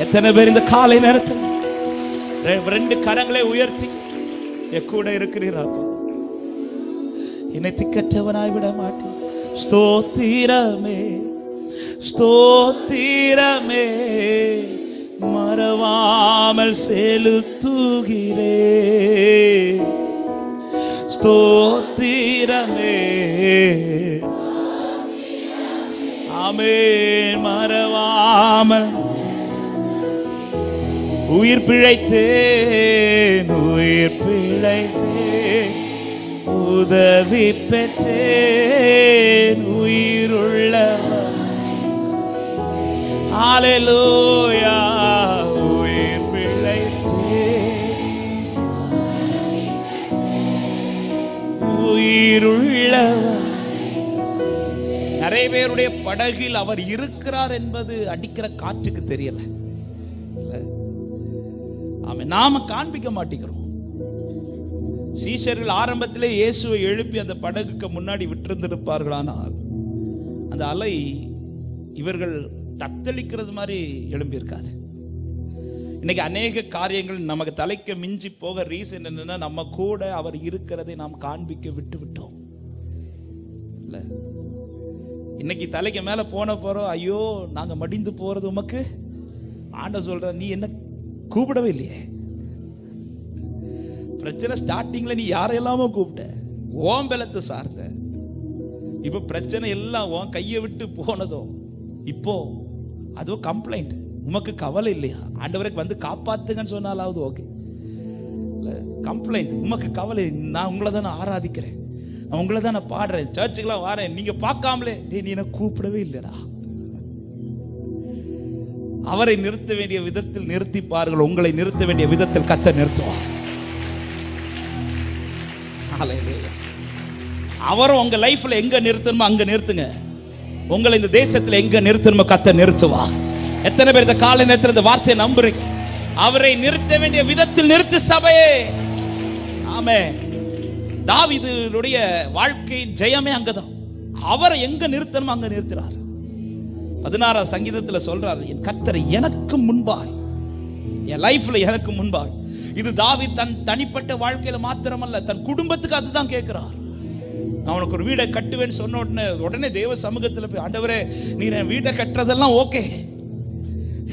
எத்தனை பேர் இந்த காலை நேரத்தில் ரெண்டு கரங்களை உயர்த்தி என் கூட இருக்கிறீரா? என்னை திக்கற்றவனாய் விட மாட்டேன். ஸ்தோத்திரமே ஸ்தோத்திரமே மறவாமல் செலுத்துகிறே. ஸ்தோத்திரமே ஆமென். மறவாமல் உயிர் பிழைத்தேன் உயிர் பிழைத்தேன் உதவி பெற்றேன் உயிருள்ளவர். ஹல்லேலூயா. உயிர் பிழைத்தேன் உயிருள்ளவர். நிறைய பேருடைய படகில் அவர் இருக்கிறார் என்பது அடிக்கிற காற்றுக்கு தெரியல. நாம காண்பிக்க மாட்டேங்கிறோம். சீஷர்கள் ஆரம்பத்திலே இயேசுவை எழுப்பி அந்த படகுக்கு முன்னாடி விட்டிருந்திருப்பார்களானால் அந்த அலை இவர்கள் தத்தளிக்கிறது மாதிரி எழும்பி இருக்காது. இன்னைக்கு அநேக காரியங்கள் நமக்கு தலைக்கு மிஞ்சி போக ரீசன் என்னன்னா, நம்ம கூட அவர் இருக்கிறதை நாம் காண்பிக்க விட்டு விட்டோம். இல்ல இன்னைக்கு தலைக்கு மேல போறோம், ஐயோ நாங்க மடிந்து போறது உமக்கு. ஆண்டவர் சொல்ற, நீ என்ன கூப்பிடவே இல்லையே. பிரச்சனை ஸ்டார்டிங்ல நீ யாரெல்லாமோ கூப்பிட்ட, ஓம் பலத்தை சார்ந்த. இப்ப பிரச்சனை எல்லாம் உன் கையை விட்டு போனதும் இப்போ அதுவும் கம்ப்ளைண்ட். உமக்கு கவலை இல்லையா? ஆண்டவருக்கு வந்து காப்பாத்துங்கன்னு சொன்னாலாவது ஓகே. கம்ப்ளைண்ட், உமக்கு கவலை. நான் உங்களை தான் ஆராதிக்கிறேன், நான் உங்களை தான் நான் பாடுறேன், சர்ச்சுக்கெல்லாம் வரேன், நீங்க பார்க்காமலே நீ என்ன கூப்பிடவே இல்லைடா. அவரை நிறுத்த வேண்டிய விதத்தில் நிறுத்திப்பார்கள், உங்களை நிறுத்த வேண்டிய விதத்தில் கர்த்தர் நிறுத்துவார். அவரும் உங்க லைஃப்ல எங்க நிறுத்தணுமோ அங்க நிறுத்துங்க. உங்களை இந்த தேசத்துல எங்க நிறுத்தணுமோ கர்த்தர் நிறுத்துவா. எத்தனை பேர் இந்த காலை நேரத்தில் இந்த வார்த்தையை நம்புறீங்க? அவரை நிறுத்த வேண்டிய விதத்தில் நிறுத்து சபையே. ஆமென். தாவீதுடைய வாழ்க்கையின் ஜெயமே அங்கதான். அவரை எங்க நிறுத்தணுமோ அங்க நிறுத்துறார். 16ஆம் சங்கீதத்துல சொல்றார், என் கர்த்தரை எனக்கு முன்பாய், என் லைஃப்ல எனக்கு முன்பாய். இது தாவீது தன் தனிப்பட்ட வாழ்க்கையில மாத்திரமல்ல, தன் குடும்பத்துக்கு அதுதான் கேட்கிறார். நான் உனக்கு ஒரு வீடை கட்டுவேன்னு சொன்ன உடனே தேவ சமூகத்தில் போய், ஆண்டவரே நீர் என் வீடை கட்டுறதெல்லாம் ஓகே,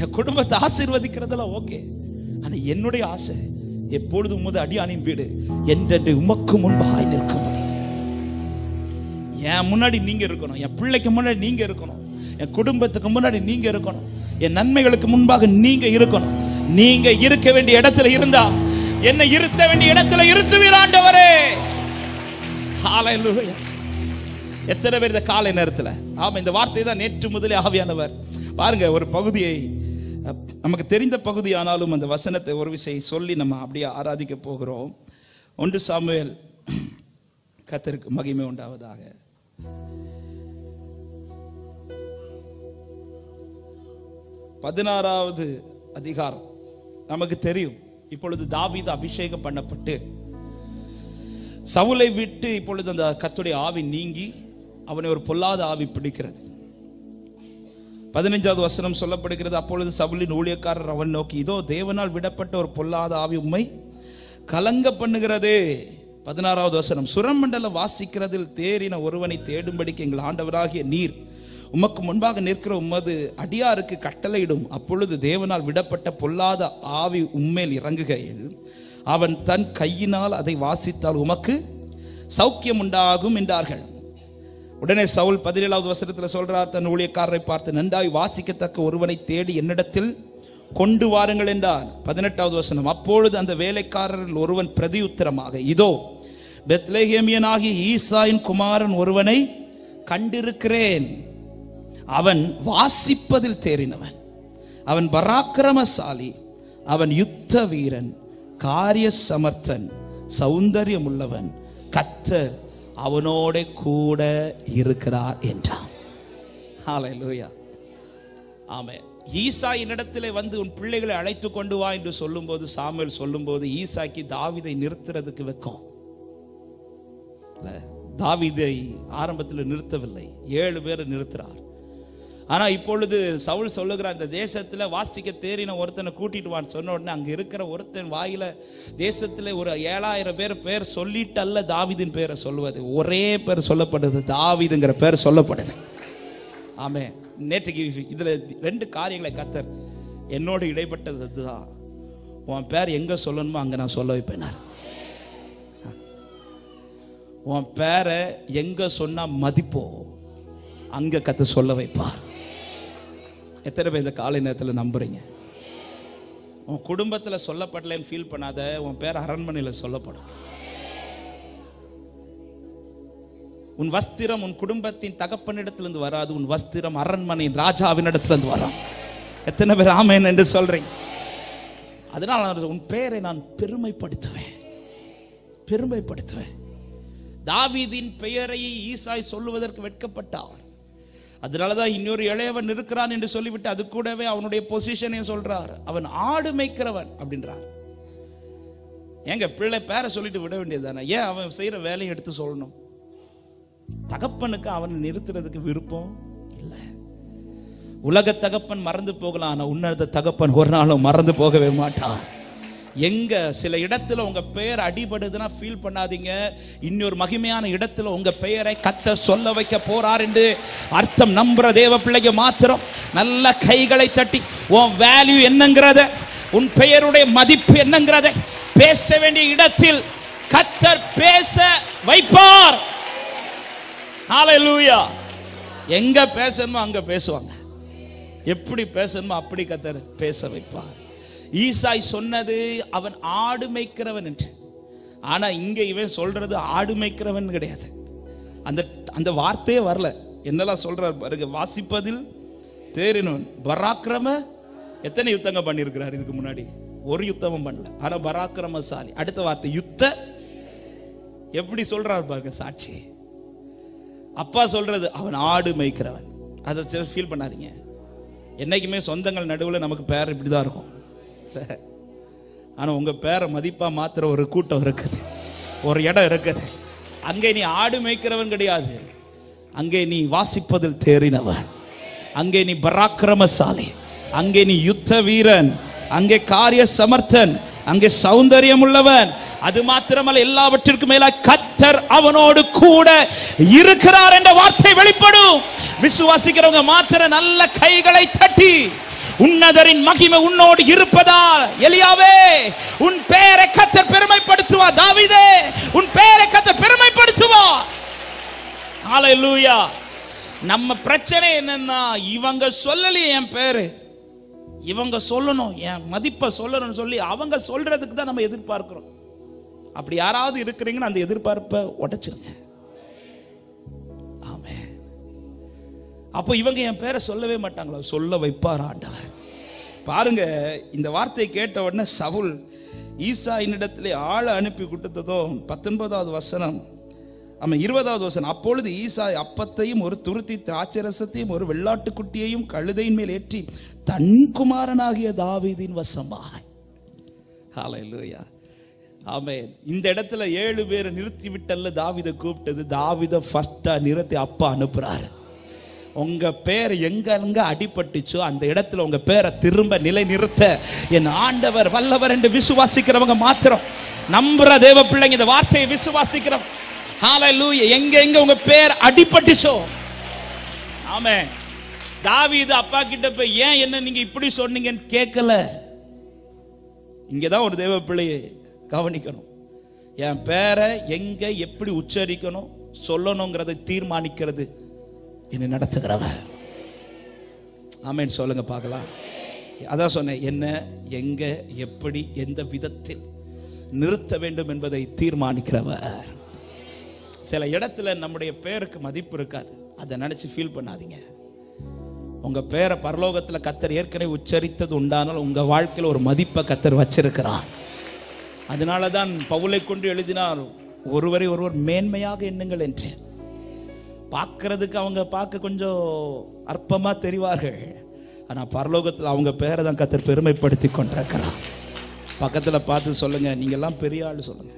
என் குடும்பத்தை ஆசீர்வதிக்கிறதெல்லாம் ஓகே, ஆனா என்னுடைய ஆசை எப்பொழுது உமது அடியானின் வீடு என்றென்று உமக்கு முன்பாய் நிற்கும். என் முன்னாடி நீங்க இருக்கணும், என் பிள்ளைக்கு முன்னாடி நீங்க இருக்கணும், என் குடும்பத்துக்கு முன்னாடி நீங்க இருக்கணும், என் நன்மைகளுக்கு முன்பாக நீங்க இருக்கணும். நீங்க இருக்க வேண்டிய இடத்துல இருந்தா என்னை இருத்த வேண்டிய இடத்துல இருத்துவீர் ஆண்டவரே. ஹல்லேலூயா. எத்தனை பேர் இந்த காலை நேரத்துல ஆமா இந்த வார்த்தை தான் நேற்று முதலே ஆவியானவர் பாருங்க ஒரு பகுதியை, நமக்கு தெரிந்த பகுதி ஆனாலும் அந்த வசனத்தை ஒரு விஷயம் சொல்லி நம்ம அப்படியே ஆராதிக்க போகிறோம். 1 சாமுவேல். கர்த்தருக்கு மகிமை உண்டாவதாக. 16வது அதிகாரம். நமக்கு தெரியும், இப்பொழுது தாவீது அபிஷேகம் பண்ணப்பட்டு சவுலை விட்டு இப்பொழுது அந்த கர்த்தருடைய ஆவி நீங்கி அவனை ஒரு பொல்லாத ஆவி பிடிக்கிறது. 15வது வசனம் சொல்லப்படுகிறது, அப்பொழுது சவுலின் ஊழியக்காரர் அவன் நோக்கி, இதோ தேவனால் விடப்பட்ட ஒரு பொல்லாத ஆவி உம்மை கலங்க பண்ணுகிறதே. 16வது வசனம், சுரமண்டலம் வாசிக்கிறதில் தேறின ஒருவனை தேடும்படிக்கு எங்கள் ஆண்டவராகிய நீர் உமக்கு முன்பாக நிற்கிற உமது அடியாருக்கு கட்டளையிடும். அப்பொழுது தேவனால் விடப்பட்ட பொல்லாத ஆவி உம்மேல் இறங்குகையில் அவன் தன் கையினால் அதை வாசித்தால் உமக்கு சௌக்கியம் உண்டாகும் என்றார்கள். உடனே சவுல் 17வது வசனத்தில் சொல்றார், தன் ஊழியக்காரரை பார்த்து, நன்றாய் வாசிக்கத்தக்க ஒருவனை தேடி என்னிடத்தில் கொண்டு வாருங்கள் என்றார். 18வது வசனம், அப்பொழுது அந்த வேலைக்காரரில் ஒருவன் பிரதியுத்தரமாக, இதோ பெத்லெகேமியனாகிய ஈசாயின் குமாரன் ஒருவனை கண்டிருக்கிறேன், அவன் வாசிப்பதில் தேறினவன், அவன் பராக்கிரமசாலி, அவன் யுத்த வீரன், காரிய சமர்த்தன், சௌந்தரியம் உள்ளவன், கர்த்தர் அவனோட கூட இருக்கிறார் என்றான். ஹல்லேலூயா. ஆமென். ஈசாயின் இடத்திலே வந்து உன் பிள்ளைகளை அழைத்து கொண்டு வா என்று சொல்லும்போது, சாமுவேல் சொல்லும்போது, ஈசாய்க்கு தாவீதை நிறுத்துறதுக்கு வெக்கம். தாவீதை ஆரம்பத்தில் நிறுத்தவில்லை, 7 பேரை நிறுத்துறார். ஆனா இப்பொழுது சவுல் சொல்லுகிறார், இந்த தேசத்துல வாசிக்க தேறின ஒருத்தனை கூட்டிட்டு வான்னு சொன்ன உடனே அங்க இருக்கிற ஒருத்தன் வாயில தேசத்துல ஒரு 7000 பேர் சொல்லிட்டு அல்ல தாவீதின் பேரை சொல்லுவது, ஒரே பேர் சொல்லப்படுது, தாவீதுங்கிற பேர் சொல்லப்படுது. ஆமே. நேற்றுக்கு இதுல 2 காரியங்களை கர்த்தர் என்னோடு இடைப்பட்டது அதுதான். உன் பேர் எங்க சொல்லணுமோ அங்க நான் சொல்ல வைப்பேனார். உன் பேரை எங்க சொன்னா மதிப்போ அங்க கர்த்தர் சொல்ல வைப்பார். எத்தனை பேர் இந்த காலை நேரத்தில் நம்புறீங்க? உன் குடும்பத்தில் சொல்லப்படலன்னு ஃபீல் பண்ணாத, உன் பேர் அரண்மனையில் சொல்லப்படும். உன் வஸ்திரம் உன் குடும்பத்தின் தகப்பனிடத்திலிருந்து வராது, உன் வஸ்திரம் அரண்மனையின் ராஜாவினிடத்திலிருந்து வரும். எத்தனை பேர் ஆமென் என்று சொல்றீங்க? அதனால் உன் பெயரை நான் பெருமைப்படுத்துவேன். தாவீதின் பெயரை ஈசாய் சொல்லுவதற்கு வெட்கப்பட்டார். அதனாலதான் இன்னொரு இளையவன் இருக்கிறான் என்று சொல்லிவிட்டு அது கூடவே அவனுடைய பொசிஷனையும் சொல்றார், அவன் ஆடு மேய்க்கிறவன் அப்படின்றார். எங்க பிள்ளை பேரை சொல்லிட்டு விட வேண்டியதுதானே? ஏன் அவன் செய்யற வேலையை எடுத்து சொல்லணும்? தகப்பனுக்கு அவனை நிறுத்துறதுக்கு விருப்பம் இல்லை. உலக தகப்பன் மறந்து போகலாம், ஆனா உன்னத தகப்பன் ஒரு நாளும் மறந்து போகவே மாட்டார். எங்க சில இடத்துல உங்க பெயர் அடிபடுதுன்னா ஃபீல் பண்ணாதீங்க, இன்னொரு மகிமையான இடத்துல உங்க பெயரை கர்த்தர் சொல்ல வைக்க போறார் என்று அர்த்தம். நம்புற தேவ பிள்ளைக்கு மாத்திரம் நல்ல கைகளை தட்டி உன் வேல்யூ என்னங்கிறத, உன் பெயருடைய மதிப்பு என்னங்கிறத பேச வேண்டிய இடத்தில் கர்த்தர் பேச வைப்பார். ஹல்லேலூயா. எங்க பேசணுமோ அங்க பேசுவாங்க, எப்படி பேசணுமோ அப்படி கர்த்தர் பேச வைப்பார். ஈசாய் சொன்னது அவன் ஆடு மேய்க்கிறவன் என்று. ஆனா இங்க இவன் சொல்றது ஆடு மேய்க்கிறவன் கிடையாது. அந்த வார்த்தையே வரல. என்னெல்லாம் சொல்றார் பாருங்க. வாசிப்பதில் தேறினவன், பராக்கிரம. எத்தனை யுத்தங்கள் பண்ணியிருக்கிறார் இதுக்கு முன்னாடி? ஒரு யுத்தமும் பண்ணல, ஆனா பராக்கிரமசாலி. அடுத்த வார்த்தை யுத்த. எப்படி சொல்றார் பாருங்க சாட்சி. அப்பா சொல்றது அவன் ஆடு மேய்க்கிறவன். அதை ஃபீல் பண்ணாதீங்க. என்னைக்குமே சொந்தங்கள் நடுவில் நமக்கு பேர் இப்படிதான் இருக்கும். ஆனா உங்க பேரை மதிப்பா மாத்திர ஒரு கூட்டம் இருக்குது, ஒரு இடம் இருக்குது. அங்கே நீ ஆடு மேய்க்கிறவன் கிடையாது, அங்கே நீ வாசிப்பதில் தேறினவன், அங்கே நீ பராக்கிரமசாலி, அங்கே நீ யுத்த வீரன், அங்கே காரிய சமர்த்தன், அங்கே சௌந்தரியம் உள்ளவன். அது மாத்திரமல்ல, எல்லாவற்றிற்கும் மேல கர்த்தர் அவனோடு கூட இருக்கிறார் என்ற வார்த்தை வெளிப்படும். விசுவாசிக்கிறவங்க மாத்திர நல்ல கைகளை தட்டி, உன்னதரின் மகிமை உன்னோடு இருப்பதால் எலியாவே உன் பெயரை கர்த்தர் பெருமைப்படுத்துவார். தாவீதே உன் பெயரை கர்த்தர் பெருமைப்படுத்துவார். ஹல்லேலூயா. நம்ம பிரச்சனை என்னன்னா, இவங்க சொல்லலையே என் பேரு, இவங்க சொல்லணும், என் மதிப்பை சொல்லணும்னு சொல்லி அவங்க சொல்றதுக்கு தான் நம்ம எதிர்பார்க்கிறோம். அப்படி யாராவது இருக்கிறீங்கன்னு அந்த எதிர்பார்ப்பை உடைச்சிருங்க. ஆமே. அப்போ இவங்க என் பேரை சொல்லவே மாட்டாங்களா? சொல்ல வைப்பார் ஆண்டவர். பாருங்க, இந்த வார்த்தையை கேட்ட உடனே சவுல் ஈசாயினிடத்திலே ஆளை அனுப்பி கொடுத்ததும் 19வது வசனம், 20வது வசனம். அப்பொழுது ஈசாய் அப்பத்தையும் ஒரு துருத்தி திராட்சரசத்தையும் ஒரு வெள்ளாட்டுக்குட்டியையும் கழுதையின் மேல் ஏற்றி தன் குமாரனாகிய தாவீதின் வசமாய். ஹல்லேலூயா. ஆமென். இந்த இடத்துல 7 பேரை நிறுத்தி விட்டல்ல தாவீதை கூப்பிட்டது. தாவீதை ஃபர்ஸ்டா நிறுத்தி அப்பா அனுப்புறாரு. உங்க பேர் எங்க அடிபட்டுச்சோ அந்த இடத்துல உங்க பேரை திரும்ப நிலை நிறுத்த என் ஆண்டவர் வல்லவர் என்று விசுவாசிக்கிறவங்க மாத்திரம், நம்புற தேவ பிள்ளைங்க, இந்த வார்த்தையை விசுவாசிக்கிறோம். ஹல்லேலூயா. எங்க உங்க பேர் அடிபட்டுச்சோ. ஆமென். தாவீது அப்பா கிட்ட போய் ஏன் என்ன நீங்க இப்படி சொன்னீங்கன்னு கேட்கல. இங்கதான் ஒரு தேவ பிள்ளையை கவனிக்கணும். என் பேரை எங்க எப்படி உச்சரிக்கணும் சொல்லணுங்கிறதை தீர்மானிக்கிறது என்னை நடத்துகிறவன். ஆமென் சொல்லுங்க பார்க்கலாம். அதான் சொன்னேன், என்ன எங்க எப்படி எந்த விதத்தில் நிறுத்த வேண்டும் என்பதை தீர்மானிக்கிறவர். சில இடத்துல நம்முடைய பேருக்கு மதிப்பு இருக்காது, அதை நினைச்சு ஃபீல் பண்ணாதீங்க. உங்க பேரை பரலோகத்தில் கர்த்தர் ஏற்கனவே உச்சரித்தது உண்டானால் உங்க வாழ்க்கையில் ஒரு மதிப்பை கர்த்தர் வச்சிருக்கிறார். அதனாலதான் பவுலை கொண்டு எழுதினார், ஒருவரை ஒருவர் மேன்மையாக எண்ணுங்கள் என்று. பார்க்கறதுக்கு அவங்க பார்க்க கொஞ்சம் அற்பமா தெரிவார்கள், ஆனா பரலோகத்தில் அவங்க பேரை தான் கர்த்தர் பெருமைப்படுத்தி கொண்டிருக்கிறார். பக்கத்துல பார்த்து சொல்லுங்க, நீங்க எல்லாம் பெரிய ஆள் சொல்லுங்க.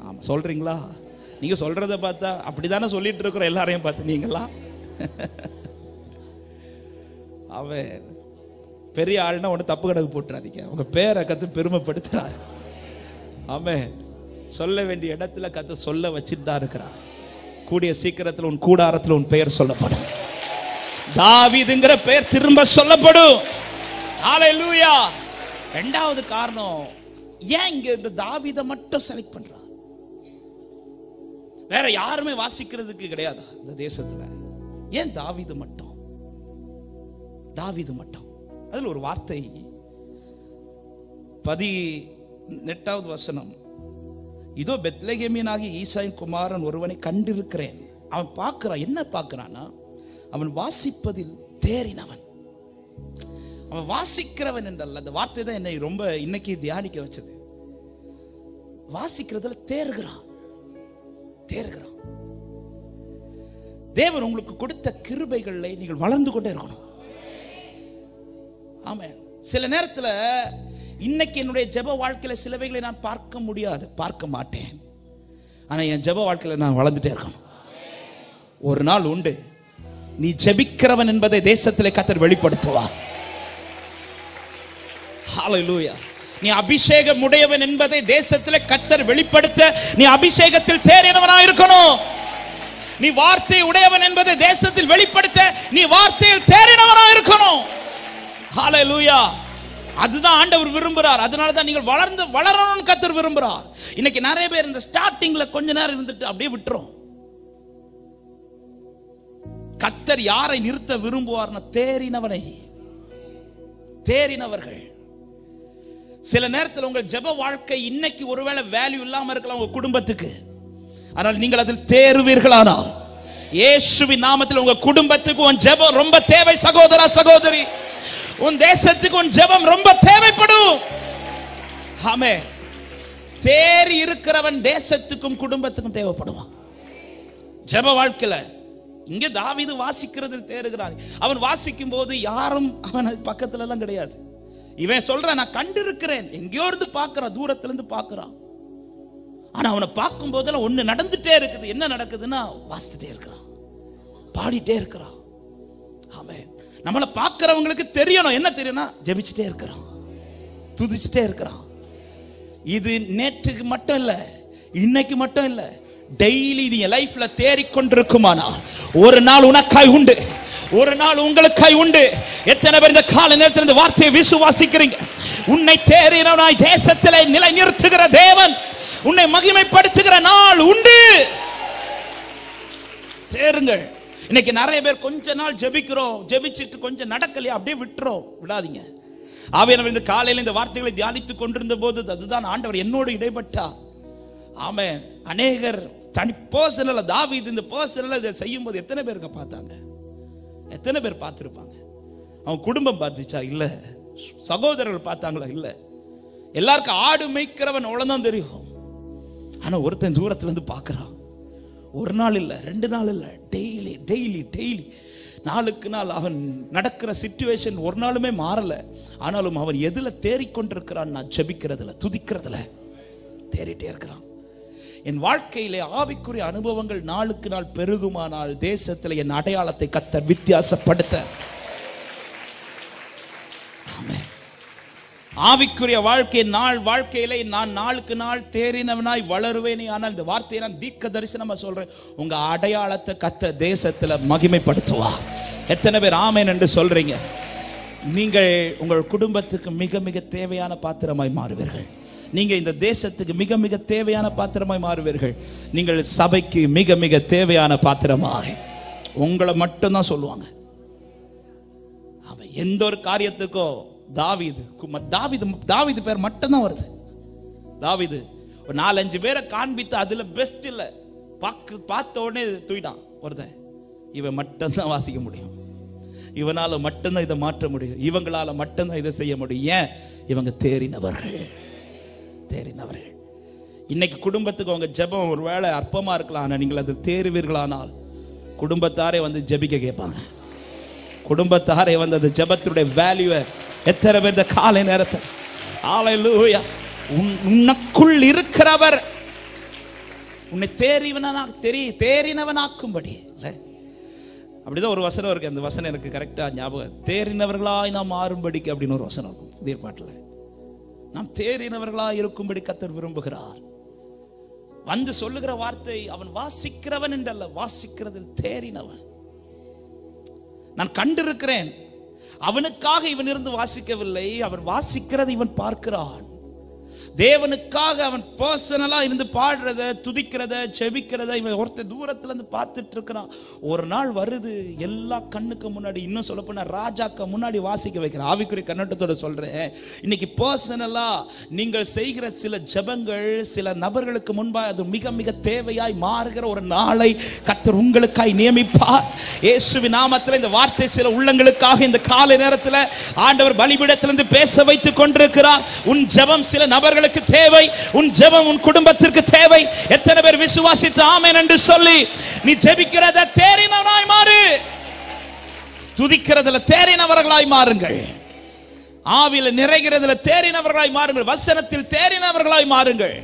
ஆமா சொல்றீங்களா? நீங்க சொல்றத பார்த்தா அப்படித்தானே சொல்லிட்டு இருக்கிறோம் எல்லாரையும் பார்த்து. நீங்களாம் அவன் பெரிய ஆள்னா ஒன்று தப்பு கணக்கு போட்டுறாதீங்க. உங்க பேரை கத்து பெருமைப்படுத்துறாரு. அவன் சொல்ல வேண்டிய இடத்துல கத்து சொல்ல வச்சுட்டு தான் இருக்கிறார். கூடிய சீக்கிரத்தில் உன் கூடாரத்தில் உன் பெயர் சொல்லப்படும். தாவீதுங்கிற பெயர் திரும்ப சொல்லப்படும். ஹல்லேலூயா. இரண்டாவது காரணம், ஏன் இங்க இந்த தாவீதை மட்டும் செலக்ட் பண்றார்? வேற யாருமே வாசிக்கிறதுக்கு கிடையாது இந்த தேசத்துல. ஏன் தாவீது மட்டும்? தாவீது மட்டும். அதுல ஒரு வார்த்தை 18வது வசனம், இதோ பெத்லகேமியனாகிய ஈசாயின் குமாரன் ஒருவனை கண்டிருக்கிறேன். அவன் பார்க்கிறான். என்ன பார்க்கிறான்னா, அவன் வாசிப்பதில் தேறினவன். அவன் வாசிக்கிறவன் என்றல்ல. அந்த வார்த்தை தான் என்னை ரொம்ப இன்னைக்கு தியானிக்க வச்சது. வாசிக்கிறதுல தேறுகிறான். தேறுகிறான். தேவன் உங்களுக்கு கொடுத்த கிருபைகளை நீங்கள் வளர்ந்து கொண்டே இருக்கணும். ஆமென். சில நேரத்தில் இன்னைக்கு என்னுடைய ஜெப வாழ்க்கையில சிலவைகளை நான் பார்க்க முடியாது, பார்க்க மாட்டேன். ஆனா என் ஜெப வாழ்க்கையில நான் வளர்ந்துட்டே இருக்கணும். ஒரு நாள் உண்டு, நீ ஜெபிக்கிறவன் என்பதை தேசத்திலே கர்த்தர் வெளிப்படுத்துவார். ஹல்லேலூயா. நீ அபிஷேகம் உடையவன் என்பதை தேசத்திலே கர்த்தர் வெளிப்படுத்த நீ அபிஷேகத்தில் தேறினவனாக இருக்கணும். நீ வார்த்தை உடையவன் என்பதை தேசத்தில் வெளிப்படுத்த நீ வார்த்தையில் தேறினவனாக இருக்கணும். ஹல்லேலூயா. அதுதான் ஆண்டவர் விரும்புகிறார். அதனால தான் நீங்கள் வளரணும்னு கர்த்தர் விரும்புகிறார். இன்னைக்கு நிறைய பேர் இந்த ஸ்டார்டிங்ல கொஞ்ச நேரம் இருந்துட்டு அப்படியே விட்டுரும். கர்த்தர் யாரை நிறுத்த விரும்புவார்னா தேறினவனை. தேறினவர்கள். சில நேரத்தில் உங்கள் ஜெப வாழ்க்கை இன்னைக்கு ஒருவேளை வேல்யூ இல்லாம இருக்கலாம் உங்க குடும்பத்துக்கு. ஆனால் நீங்கள் அதில் தேறுவீர்களானால் இயேசுவின் நாமத்தில் உங்க குடும்பத்துக்கு உன் ஜெபம் ரொம்ப தேவை. சகோதரா சகோதரி, உன் தேசத்துக்கு உன் ஜெபம் ரொம்ப தேவைப்படும். ஆமென். தேறி இருக்கிறவன் தேசத்துக்கும் குடும்பத்துக்கும் தேவைப்படுவான் ஜெப வாழ்க்கையில. இங்க தாவீது வாசிக்கிறதில் தேறுகிறான். அவன் வாசிக்கும் போது யாரும் அவன் பக்கத்துல எல்லாம் கிடையாது. இவன் சொல்றான், நான் கண்டிருக்கிறேன். எங்கேயோ இருந்து பார்க்கிறான், தூரத்துல இருந்து பார்க்கிறான். ஆனா அவனை பார்க்கும் போதெல்லாம் ஒண்ணு நடந்துட்டே இருக்குது. என்ன நடக்குதுன்னா, வாசித்துட்டே இருக்கிறான், பாடிட்டே இருக்கிறான். ஆமென். நம்மளை பார்க்கிறவங்களுக்கு தெரியணும். என்ன தெரியும்னா, ஜெபிச்சுட்டே இருக்கிறான், துதிச்சுட்டே இருக்கிறான். இது நேற்றுக்கு மட்டும் இல்ல, இன்னைக்கு மட்டும் இல்ல, டெய்லி இது என் லைஃப்ல தேறிக்கொண்டிருக்குமானால் ஒரு நாள் உனக்காய் உண்டு, ஒரு நாள் உங்களுக்காய் உண்டு. எத்தனை பேர் இந்த கால நேரத்தில் இந்த வார்த்தையை விசுவாசிக்கிறீங்க? உன்னை தேறினவனாய் தேசத்திலே நிலை நிறுத்துகிற தேவன் உன்னை மகிமைப்படுத்துகிற நாள் உண்டு. தேருங்கள். இன்னைக்கு நிறைய பேர் கொஞ்ச நாள் ஜெபிக்கிறோம், ஜெபிச்சிட்டு கொஞ்சம் நடக்கலையா அப்படியே விட்டுறோம். விடாதீங்க. ஆவியானவர் இந்த காலையில் இந்த வார்த்தைகளை தியானித்துக் கொண்டிருந்த போது அதுதான் ஆண்டவர் என்னோடு இடைப்பட்டார். ஆமென். அநேகர் தனி பர்சனலா தாவீது இந்த பர்சனலா இதை செய்யும் போது எத்தனை பேருங்க பார்த்தாங்க? எத்தனை பேர் பார்த்திருப்பாங்க? அவன் குடும்பம் பார்த்துச்சா? இல்ல. சகோதரர்கள் பார்த்தாங்களா? இல்ல. எல்லாருக்கும் ஆடு மேய்க்கிறவன் அவ்வளவுதான் தெரியும். ஆனா ஒருத்தன் தூரத்துல இருந்து பார்க்கறான். ஒரு நாள் இல்ல, 2 நாள் இல்ல, டெய்லி டெய்லி டெய்லி, நாளுக்கு நாள் அவன் நடக்கிற சிச்சுவேஷன் ஒரு நாளுமே மாறல. ஆனாலும் அவன் எதுல தேறிக்கொண்டிருக்கிறான்? நான் ஜெபிக்கிறதுல, துதிக்கிறதுல தேறிட்டே இருக்கிறான். என் வாழ்க்கையிலே ஆவிக்குரிய அனுபவங்கள் நாளுக்கு நாள் பெருகுமானால் தேசத்தில் என் அடையாளத்தை கர்த்தர் வித்தியாசப்படுத்த. ஆமென். ஆவிக்குரிய வாழ்க்கையிலே நான் நாளுக்கு நாள் தேறினவனாய் வளருவேனே. ஆனால் இந்த வார்த்தையை நான் தீர்க்க தரிசனமா சொல்றேன். உங்க அடையாளத்தை கர்த்தர் தேசத்துல மகிமைப்படுத்துவா. எத்தனை பேர் ஆமென் என்று சொல்றீங்க? நீங்கள் உங்கள் குடும்பத்துக்கு மிக மிக தேவையான பாத்திரமாய் மாறுவீர்கள். நீங்க இந்த தேசத்துக்கு மிக மிக தேவையான பாத்திரமாய் மாறுவீர்கள். நீங்கள் சபைக்கு மிக மிக தேவையான பாத்திரமாய். உங்களை மட்டும்தான் சொல்லுவாங்க. அவன் எந்த ஒரு காரியத்துக்கோ தாவீது பேர் மட்டும்தான் வருது. தாவீது ஒரு 4-5 பேரை காண்பித்து அதுல பெஸ்ட் இல்ல, பார்த்த உடனே தூயிட்டான் ஒருத்தன். இவன் மட்டும்தான் வாசிக்க முடியும், இவனால மட்டும்தான் இதை மாற்ற முடியும், இவங்களால மட்டும்தான் இதை செய்ய முடியும். ஏன்? இவங்க தேறினவர்கள். தேறினவர்கள். இன்னைக்கு குடும்பத்துக்கு உங்க ஜெபம் ஒருவேளை அற்பமா இருக்கலாம். ஆனா நீங்கள் அது தேறுவீர்களானால் குடும்பத்தாரே வந்து ஜெபிக்க கேட்பாங்க. குடும்பத்தாரே வந்து அந்த ஜெபத்துடைய வேல்யூவை எத்தனை பேர் இந்த காலை நேரத்தில் ஹல்லேலூயா உனக்குள் இருக்கிறவர் உன்னை தேறினவனாக்கும்படி. அப்படிதான் ஒரு வசனம் இருக்கு. அந்த வசனம் எனக்கு கரெக்டா ஞாபகம். தேறினவர்களாய் நாம் மாறும்படிக்கு அப்படின்னு ஒரு வசனம் இருக்கும் புதிய பாட்டுல. நாம் தேறினவர்களாய் இருக்கும்படி கர்த்தர் விரும்புகிறார். வந்து சொல்லுகிற வார்த்தை, அவன் வாசிக்கிறவன் என்றல்ல, வாசிக்கிறதில் தேறினவன். நான் கண்டிருக்கிறேன். அவனுக்காக இவன் இருந்து வாசிக்கவில்லை, அவன் வாசிக்கிறதை இவன் பார்க்கிறான். தேவனுக்காக அவன் பர்சனலா இருந்து பாடுறத, துதிக்கிறத, செபிக்கிறத இவன் ஒருத்தர் தூரத்துல இருந்து பார்த்துட்டு இருக்கிறான். ஒரு நாள் வருது, எல்லா கண்ணுக்கு முன்னாடி, இன்னும் சொல்ல போனா ராஜாக்கு முன்னாடி வாசிக்க வைக்கிறேன். ஆவிக்குரிய கண்ணோட்டத்தோட சொல்றேன். இன்னைக்கு பர்சனலா நீங்கள் செய்கிற சில ஜெபங்கள் சில நபர்களுக்கு முன்பாக அது மிக மிக தேவையாய் மாறுகிற ஒரு நாளை கர்த்தர் உங்களுக்காய் நியமிப்பார். இயேசுவின் நாமத்தில் இந்த வார்த்தை சில உள்ளங்களுக்காக இந்த காலை நேரத்தில் ஆண்டவர் பலிபீடத்திலிருந்து பேச வைத்துக் கொண்டிருக்கிறார். உன் ஜெபம் சில நபர்களுக்கு தேவை. உன் ஜெபம் உன் குடும்பத்திற்கு தேவை. எத்தனை பேர் விசுவாசித்து ஆமென் என்று சொல்லி நீ ஜெபிக்கிறத தேறினவனாய் மாறு, துதிக்கிறதுல தேறினவர்களாய் மாறுங்கள், ஆவியில நிறைகிறதுல தேறினவர்களாய் மாறுங்கள், வசனத்தில் தேறினவர்களாய் மாறுங்கள்.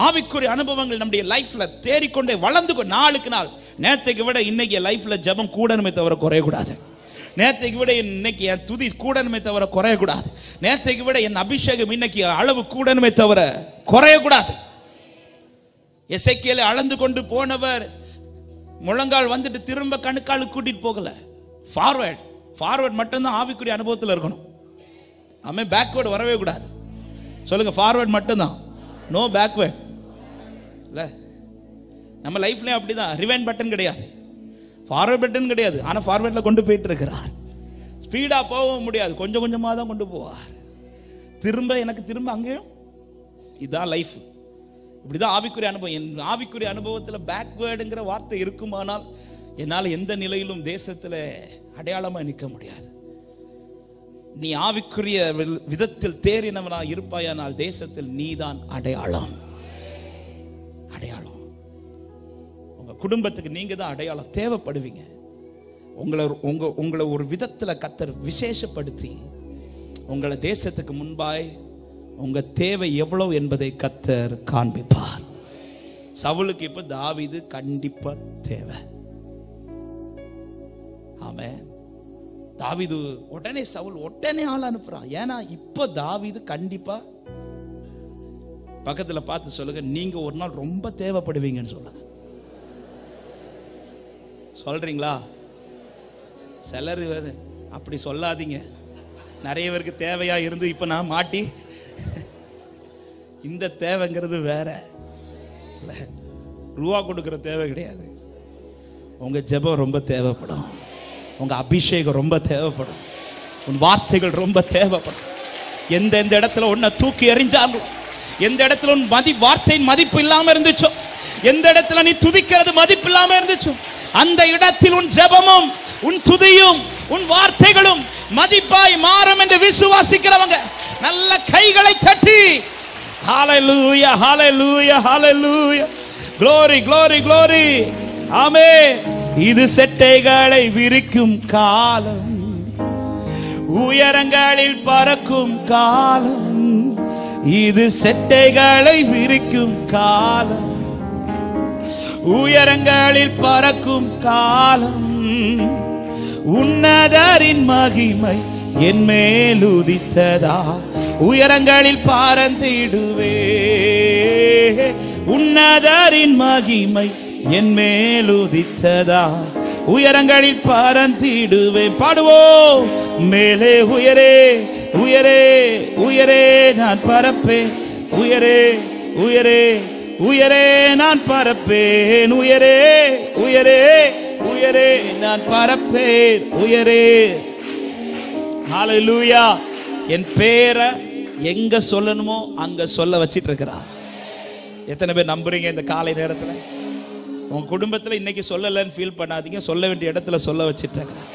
ஆவிக்குரிய அனுபவங்கள் நம்முடைய லைஃப்ல தேறிக்கொண்டே வளர்ந்து நாளுக்கு நாள். நேத்தைக்கு விட இன்னைக்கு லைஃப்ல ஜெபம் கூடணுமே தவிர குறையக்கூடாது. நேத்தைக்கு விட இன்னைக்கு என் துதி கூடணுமே தவிர குறையக்கூடாது. நேத்தைக்கு விட என் அபிஷேகம் இன்னைக்கு அளவு கூடணுமே தவிர குறையக்கூடாது. எசேக்கியேலை அளந்து கொண்டு போனவர் முழங்கால் வந்துட்டு திரும்ப கணுக்கால் கூட்டிட்டு போகல. ஃபார்வர்ட் மட்டும்தான் ஆவிக்குரிய அனுபவத்தில் இருக்கணும். ஆமென். பேக்வேர்டு வரவே கூடாது. சொல்லுங்க, ஃபார்வர்ட் மட்டும்தான், நோ பேக்வேர்ட். இல்ல நம்ம லைஃப்லயும் அப்படிதான். ரிவைண்ட் பட்டன் கிடையாது, ஃபார்வர்ட் பட்டன் கிடையாது. ஆனா ஃபார்வர்ட்ல கொண்டு போயிட்டு இருக்கிறார். ஸ்பீடா போக முடியாது, கொஞ்சம் கொஞ்சமா தான் கொண்டு போவார். திரும்ப அங்கேயும். இதுதான் லைஃப். இப்படிதான் ஆவிக்குரிய அனுபவம். என் ஆவிக்குரிய அனுபவத்தில் பேக்வேர்டுங்கிற வார்த்தை இருக்குமானால் என்னால் எந்த நிலையிலும் தேசத்தில் அடையாளமா நிற்க முடியாது. நீ ஆவிக்குரிய விதத்தில் தேறினவனா இருப்பாயானால் தேசத்தில் நீதான் அடையாளம். அடையாளம். குடும்பத்துக்கு நீங்க தான் அடையாளம். தேவைப்படுவீங்க. உங்களை ஒரு விதத்துல கர்த்தர் விசேஷப்படுத்தி உங்களை தேசத்துக்கு முன்பாய் உங்க தேவை எவ்வளவு என்பதை கர்த்தர் காண்பிப்பார். சவுலுக்கு இப்ப தாவீது கண்டிப்பா தேவை. ஆமென். தாவீது உடனே சவுல் உடனே ஆள் அனுப்புறான். ஏன்னா இப்ப தாவீது கண்டிப்பா. பக்கத்துல பார்த்து சொல்லுங்க, நீங்க ஒரு நாள் ரொம்ப தேவைப்படுவீங்கன்னு சொல்லுங்க. சொல்றீங்களா? சிலர் அப்படி சொல்லாதீங்க. நிறைய பேருக்கு தேவையா இருந்து இப்ப நான் மாட்டி. இந்த தேவைங்கிறது வேற. ரூபா கொடுக்கிற தேவை கிடையாது. உங்க ஜெபம் ரொம்ப தேவைப்படும். உங்க அபிஷேகம் ரொம்ப தேவைப்படும். உன் வார்த்தைகள் ரொம்ப தேவைப்படும். எந்த இடத்துல உன்னை தூக்கி எறிஞ்சாலும், எந்த இடத்துல உன் வார்த்தையின் மதிப்பு இல்லாம இருந்துச்சோ, எந்த இடத்துல நீ துதிக்கிறது மதிப்பு இல்லாம இருந்துச்சோ, அந்த இடத்தில் உன் ஜெபமும் உன் துதியும் உன் வார்த்தைகளும் மதிப்பாய் மாறும் என்று விசுவாசிக்கிறவங்க நல்ல கைகளை தட்டி ஹalleluya hallelujah hallelujah glory glory glory ஆமென். இது செட்டைகளை விரிக்கும் காலம், உயரங்களில் பறக்கும் காலம். இது செட்டைகளை விரிக்கும் காலம், உயரங்களில் பறக்கும் காலம். உன்னதரின் மகிமை என் மேல் உதித்ததா, உயரங்களில் பறந்திடுவே. உன்னதரின் மகிமை என் மேல் உதித்ததா, உயரங்களில் பறந்திடுவே. பாடுவோம். மேலே உயரே உயரே உயரே நான் பறப்பேன், உயரே உயரே உயரே நான் பறப்பேன், உயரே உயரே உயரே நான் பறப்பேன், உயரே. ஹalleluya. என் பேரை எங்க சொல்லணுமோ அங்க சொல்ல வச்சிட்டு இருக்கிறார். எத்தனை பேர் நம்புறீங்க இந்த காலை நேரத்துல? உங்க குடும்பத்துல இன்னைக்கு சொல்லலன்னு ஃபீல் பண்ணாதீங்க. சொல்ல வேண்டிய இடத்துல சொல்ல வச்சிட்டு இருக்கிறார்.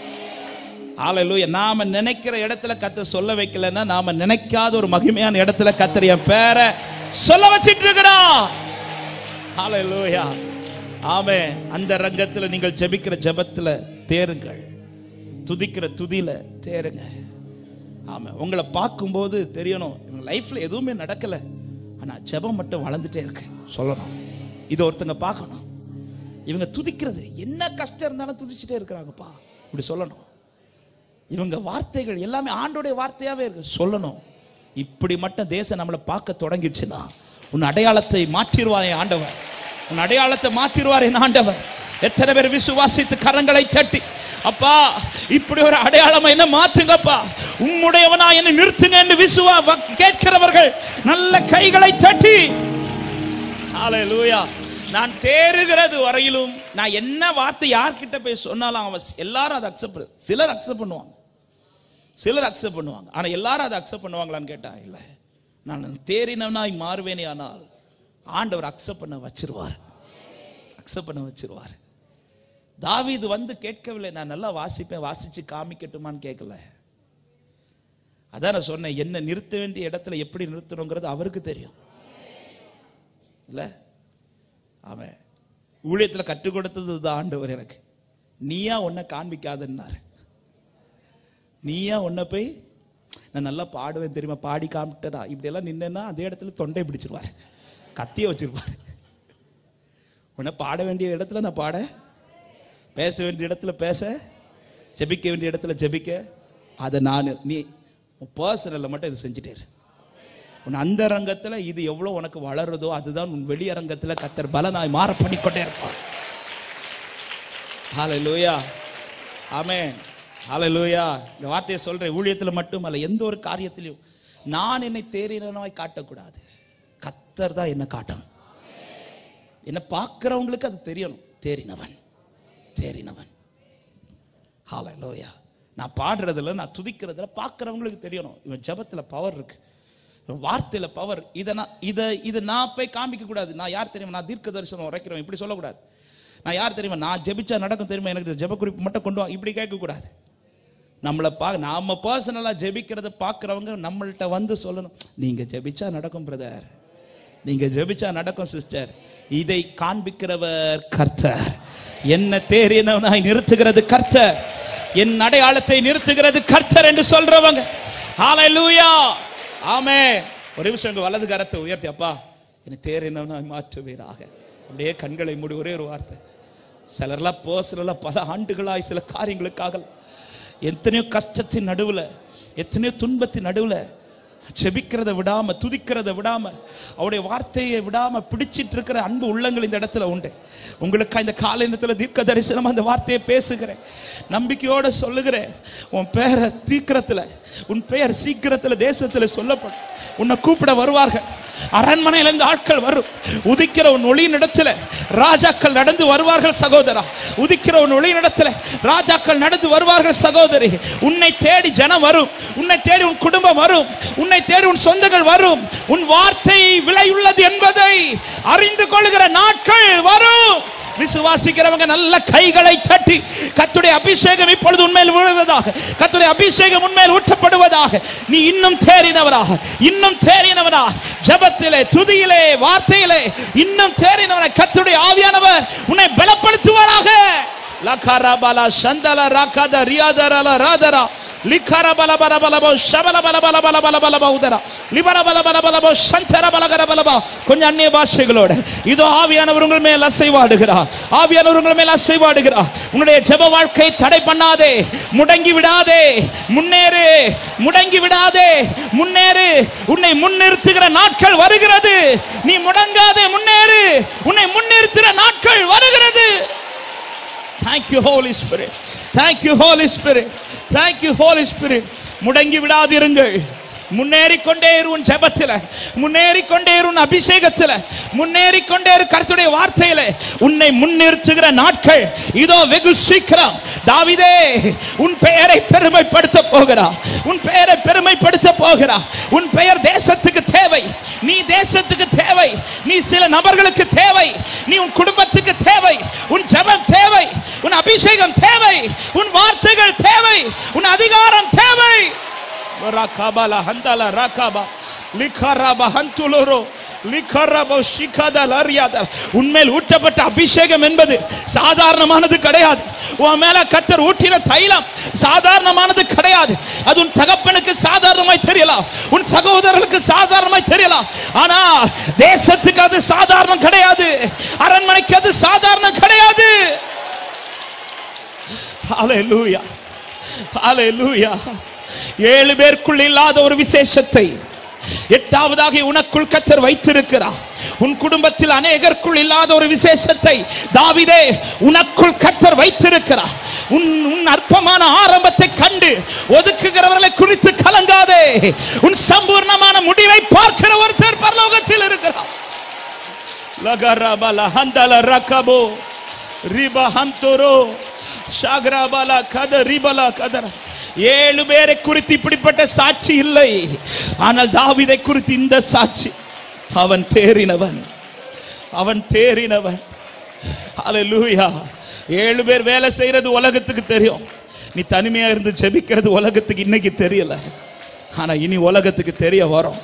ஹalleluya. நாம நினைக்கிற இடத்துல கர்த்தர் சொல்ல வைக்கலன்னா, நாம நினைக்காத ஒரு மகிமையான இடத்துல கர்த்தர் என் பேரை சொல்ல வச்சிட்டு இருக்கிறார். ஹalleluya. ஆமென். அந்த ரங்கத்துல நீங்கள் ஜெபிக்கிற ஜெபத்துல தேருங்கள், துதிக்கிற துதியில தேருங்க. ஆமாம். உங்களை பார்க்கும்போது தெரியணும், இவங்க லைஃப்ல எதுவுமே நடக்கல, ஆனா ஜெபம் மட்டும் வளர்ந்துட்டே இருக்கு சொல்லணும். இது ஒருத்தங்க பார்க்கணும். இவங்க துதிக்கிறது என்ன கஷ்டம் இருந்தாலும் துதிச்சுட்டே இருக்கிறாங்கப்பா, இப்படி சொல்லணும். இவங்க வார்த்தைகள் எல்லாமே ஆண்டோடைய வார்த்தையாவே இருக்கு சொல்லணும். இப்படி மட்டும் தேசம் நம்மளை பார்க்க தொடங்கிடுச்சுன்னா உன் அடையாளத்தை மாற்றிடுவார் என் ஆண்டவர், உன் அடையாளத்தை மாற்றிடுவார் என் ஆண்டவர். எத்தனை பேர் விசுவாசித்து கரங்களை தட்டி, அப்பா இப்படி ஒரு அடையாளம் என்ன மாத்துங்கப்பா, உம்முடையவனா என்னை நிறுத்துங்க என்று கேட்கிறவர்கள் நல்ல கைகளை தட்டி ஹல்லேலூயா. நான் தேறுகிறது வரையிலும் நான் என்ன வார்த்தை யார்கிட்ட போய் சொன்னாலும் அவன் எல்லாரும் அதை அக்செப்ட், சிலர் அக்செப்ட் பண்ணுவாங்க, சிலர் அக்செப்ட் பண்ணுவாங்க. ஆனா எல்லாரும் அதை அக்செப்ட் பண்ணுவாங்களான்னு கேட்டா இல்ல. நான் தேறினவனாய் மாறுவேனே ஆனால் ஆண்டவர் அக்செப்ட் பண்ண வச்சிருவார், அக்செப்ட் பண்ண வச்சிருவார். தாவீது வந்து கேட்கவில்லை, நான் நல்லா வாசிப்பேன், வாசிச்சு காமிக்கட்டுமான்னு கேட்கல. அதான் நான் சொன்னேன், என்ன நிறுத்த வேண்டிய இடத்துல எப்படி நிறுத்தணுங்கிறது அவருக்கு தெரியும் இல்ல. அவன் ஊழியத்தில் கற்றுக் கொடுத்தது தான் ஆண்டவர் எனக்கு. நீயா உன்னை காண்பிக்காதன்னாரு, நீயா உன்னை போய் நான் நல்லா பாடுவேன் தெரியுமா, பாடி காமிட்டடா இப்படி எல்லாம் நின்னா அதே இடத்துல தொண்டை பிடிச்சிருவாரு, கத்திய வச்சிருப்பாரு. உன்னை பாட வேண்டிய இடத்துல நான் பாட, பேச வேண்டிய இடத்துல பேச, ஜெபிக்க வேண்டிய இடத்துல ஜெபிக்க, அதை நான் நீ பர்சனல்ல மட்டும் இது செஞ்சுட்டே இரு. உன் அந்த ரங்கத்துல இது எவ்வளவு உனக்கு வளருதோ அதுதான் உன் வெளியரங்கத்துல கர்த்தர் பலனாய் மாற பண்ணிக்கொண்டே இருப்பார். ஹல்லேலூயா, ஆமென், ஹல்லேலூயா. இந்த வார்த்தையை சொல்றேன், ஊழியத்துல மட்டுமல்ல எந்த ஒரு காரியத்திலையும் நான் என்னை தேறினவனாய் காட்டக்கூடாது, கர்த்தர் தான் என்ன காட்டணும். என்ன பார்க்கிறவங்களுக்கு அது தெரியணும், தேறினவன் தேறினவன். ஹல்லேலூயா. நான் பாடுறதுல நான் துதிக்கிறதுல பார்க்கிறவங்களுக்கு தெரியணும், இவன் ஜெபத்துல பவர் இருக்கு, வார்த்தையில பவர். இதை நான் போய் காமிக்க கூடாது. நான் யார் தெரியுமா, நான் தீர்க்க தரிசனம் உரைக்கிறேன் இப்படி சொல்லக்கூடாது. நான் யார் தெரியுமா, நான் ஜெபிச்சா நடக்கும் தெரியுமா, எனக்கு ஜெப குறிப்பு மட்டும் கொண்டு வாங்க இப்படி கேட்க கூடாது. நம்மளை நாம பர்சனலா ஜெபிக்கிறத பார்க்கிறவங்க நம்மள்கிட்ட வந்து சொல்லணும், நீங்க ஜெபிச்சா நடக்கும் பிரதர், நீங்க ஜெபிச்சா நடக்கும் சிஸ்டர். இதை காண்பிக்கிறவர் கர்த்தர். என்ன தேறினவனாய் நிறுத்துகிறது கர்த்தர், என் அடையாளத்தை நிறுத்துகிறது கர்த்தர் என்று சொல்றவங்க. ஹல்லேலூயா, ஆமென். ஒரு நிமிஷம் வலது கரத்தை உயர்த்தி, அப்பா என்னை தேறினவனாய் மாற்றுவீராக. அப்படியே கண்களை மூடி ஒரே ஒரு வார்த்தை. சிலர்லாம் பர்சனலா பல ஆண்டுகளாய் சில காரியங்களுக்காக எத்தனையோ கஷ்டத்தின் நடுவுல, எத்தனையோ துன்பத்தின் நடுவுல ஜெபிக்கிறத விடாம, துதிக்கிறத விடாம, அவருடைய வார்த்தையை விடாம பிடிச்சிட்டு இருக்கிற அன்பு உள்ளங்கள் இந்த இடத்துல உண்டு. உங்களுக்கு இந்த காலை நேரத்தில் தீர்க்க தரிசனம் அந்த வார்த்தையை பேசுகிறேன், நம்பிக்கையோட சொல்லுகிறேன். உன் பெயரை சீக்கிரத்துல, உன் பெயர் சீக்கிரத்துல தேசத்துல சொல்லப்படும். உன்னை கூப்பிட வருவார்கள், அரண்மனையில இருந்து ஆட்கள் வரும். உதிக்கிற உன் ஒளியின் இடத்துல ராஜாக்கள் நடந்து வருவார்கள் சகோதரா, உதிக்கிற உன் ஒளியின் இடத்துல ராஜாக்கள் நடந்து வருவார்கள் சகோதரி. உன்னை தேடி ஜனம் வரும், உன்னை தேடி உன் குடும்பம் வரும், உன்னை தேடி உன் சொந்தங்கள் வரும். உன் வார்த்தை விலை உள்ளது என்பதை அறிந்து கொள்கிற நாட்கள் வரும். விசுவாசிக்கிறவங்க நல்ல கைகளை தட்டி, கர்த்தருடைய அபிஷேகம் இப்பொழுது உன்மேல் விழுவதாக, கர்த்தருடைய அபிஷேகம் உன்மேல் ஊற்றப்படுவதாக. நீ இன்னும் தேறினவராக, இன்னும் தேறினவராக, ஜெபத்திலே, துதியிலே, வார்த்தையிலே இன்னும் தேறினவராக கர்த்தருடைய ஆவியானவர் உன்னை பலப்படுத்துவாராக. லகரபல சந்தல ரகத ரியாதரல ராதரா லிகர பல பல பல பல ஷபல பல பல பல பல பல பௌதரா லிபர பல பல பல பல சந்தர பலகர பல பல. கொஞ்சம் அந்நிய பாஷைகளோட இதோ ஆவியானவர் உங்கள் மேல் அசைவாடுகிறார், ஆவியானவர் உங்கள் மேல் அசைவாடுகிறார். உன்னுடைய ஜெப வாழ்க்கை தடை பண்ணாதே, முடங்கி விடாதே, முன்னேறு, முடங்கி விடாதே, முன்னேறு. உன்னை முன்னிறுத்துகிற நாட்கள் வருகிறது, நீ முடங்காதே, முன்னேறு. உன்னை முன்னிறுத்துகிற நாட்கள் வருகிறது. Thank you Holy Spirit, thank you Holy Spirit, thank you Holy Spirit. முடங்கி விடாதிருங்கள், முன்னேறிக்கொண்டே இரு. உன் ஜெபத்திலே முன்னேறிக்கொண்டே இரு, அபிஷேகத்திலே முன்னேறிக்கொண்டே இரு. கர்த்தருடைய வார்த்தையிலே உன்னை முன்னிறுத்துகிற நாட்கள் இதோ வெகு சீக்கிரம். தாவீதே, உன் பெயரை பெருமைப்படுத்த போகிறார், உன் பெயரை பெருமைப்படுத்த போகிறார். உன் பெயர் தேசத்துக்கு தேவை, நீ தேசத்துக்கு தேவை, நீ சில நபர்களுக்கு தேவை, நீ உன் குடும்பத்துக்கு தேவை, உன் ஜெபம் தேவை, உன் அபிஷேகம் தேவை, உன் வார்த்தைகள் தேவை, உன் அதிகாரம் தேவை. ராகாபல ஹந்தல ராகாபா உன்மேல் ஊற்றப்பட்ட அபிஷேகம் என்பது சாதாரணமானது கிடையாது. உன் மேல கர்த்தர் ஊற்றின தைலம் சாதாரணமானது கிடையாது. அது உன் தகப்பனுக்கு சாதாரணமாய் தெரியலாம், உன் சகோதரர்களுக்கு சாதாரணமாய் தெரியலாம். ஆனா தேசத்துக்கு அது சாதாரணம் கிடையாது, அரண்மனைக்கு அது சாதாரணம் கிடையாது. ஹல்லேலூயா, ஹல்லேலூயா. 7 பேருக்குள் இல்லாத ஒரு விசேஷத்தை 8வதாக உனக்குள் கர்த்தர் வைத்திருக்கிறார். உன் குடும்பத்தில் அநேகருக்குள் இல்லாத ஒரு விசேஷத்தை தாவீதே உனக்குள் கர்த்தர் வைத்திருக்கிறார். உன் அற்பமான ஆரம்பத்தை கண்டு ஒதுக்குகிறவர்களை குறித்து கலங்காதே. உன் சம்பூர்ணமான முடிவை பார்க்கிற ஒருத்தர் பரலோகத்தில் இருக்கிறார். லகரபல ஹந்தல ரகபோ ரிபஹந்தோரோ ஷாகரபல கத ரிபல கதர. 7 பேரை குறித்து இப்படிப்பட்ட சாட்சி இல்லை. ஆனால் தாவீதை குறித்து இந்த சாட்சி. அவன் தேறினவன், அவன் தேறினவன். ஹல்லேலூயா. 7 பேர் வேலை செய்யறது உலகத்துக்கு தெரியும். நீ தனிமையா இருந்து ஜெபிக்கிறது உலகத்துக்கு இன்னைக்கு தெரியல. ஆனா இனி உலகத்துக்கு தெரிய வரும்.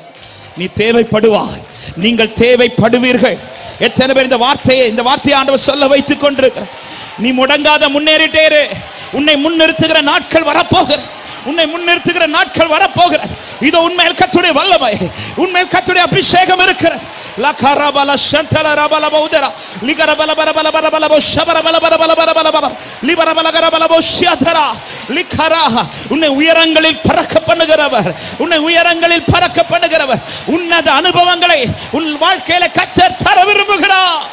நீ தேவைப்படுவாய், நீங்கள் தேவைப்படுவீர்கள். எத்தனை பேர் இந்த வார்த்தையை ஆண்டவர் சொல்ல வைத்துக் கொண்டிருக்கிறார். நீ முடங்காத முன்னேறிட்டே இரு. உன்னை முன்னிறுத்துகிற நாட்கள் வரப்போகிற, உன்னை முன்னிறுத்துகிற நாட்கள் வரப்போகிற. இதோ உன்மேல் கர்த்தருடைய வல்லமை, உன்மேல் கர்த்தருடைய அபிஷேகம் இருக்கிறது. லகரபல ஷந்தல ரபல பௌதரா லிகரபல பரபல பரபல ஷபரபல பரபல பரபல பரபல லிபரபல கரபல ஷியதரா லிகரா. உன்னை உயரங்களில் பறக்க பண்ணுகிறவர், உன்னை உயரங்களில் பறக்க பண்ணுகிறவர். உன்னத அனுபவங்களை உன் வாழ்க்கையில கர்த்தர் தர விரும்புகிறார்.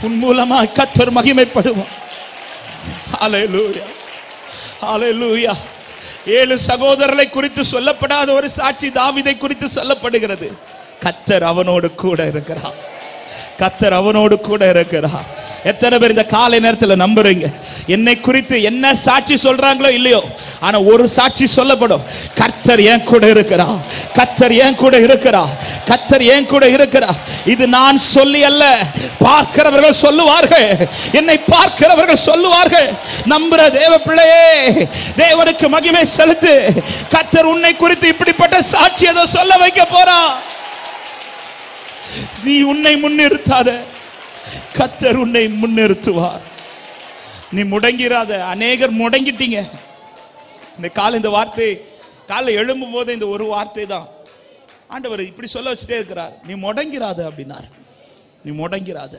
உன் மூலமாக கர்த்தர் மகிமைப்படுவார். ஹல்லேலூயா, ஹல்லேலூயா. 7 சகோதரர்களை குறித்து சொல்லப்படாத ஒரு சாட்சி தாவீதை குறித்து சொல்லப்படுகிறது. கர்த்தர் அவனோடு கூட இருக்கிறார், கர்த்தர் அவனோடு கூட இருக்கிறார். எத்தனை பேர் இந்த காலை நேரத்தில் நம்புறீங்க? என்னை குறித்து என்ன சாட்சி சொல்றாங்களோ இல்லையோ, ஆனா ஒரு சாட்சி சொல்லப்படும். கர்த்தர் ஏன் கூட இருக்கிறார், கர்த்தர் ஏன் கூட இருக்கிறார், கர்த்தர் ஏன் கூட இருக்கிறார். இது நான் சொல்லி அல்ல, பார்க்கிறவர்கள் சொல்லுவார்கள், என்னை பார்க்கிறவர்கள் சொல்லுவார்கள். நம்புற தேவ பிள்ளையே, தேவனுக்கு மகிமை செலுத்து. கர்த்தர் உன்னை குறித்து இப்படிப்பட்ட சாட்சி ஏதோ சொல்ல வைக்க போறா. நீ உன்னை முன்னிறுத்தாத, கர்த்தர் உன்னை முன்னிறுத்துவார். நீ முடங்கிறாத. அநேகர் முடங்கிட்டீங்க. இந்த வார்த்தை காலை எழும்பும் போது இந்த ஒரு வார்த்தை தான் ஆண்டவர் இப்படி சொல்ல வச்சுட்டே இருக்கிறார். நீ முடங்கிறாத அப்படின்னார். நீ முடங்கிறாத,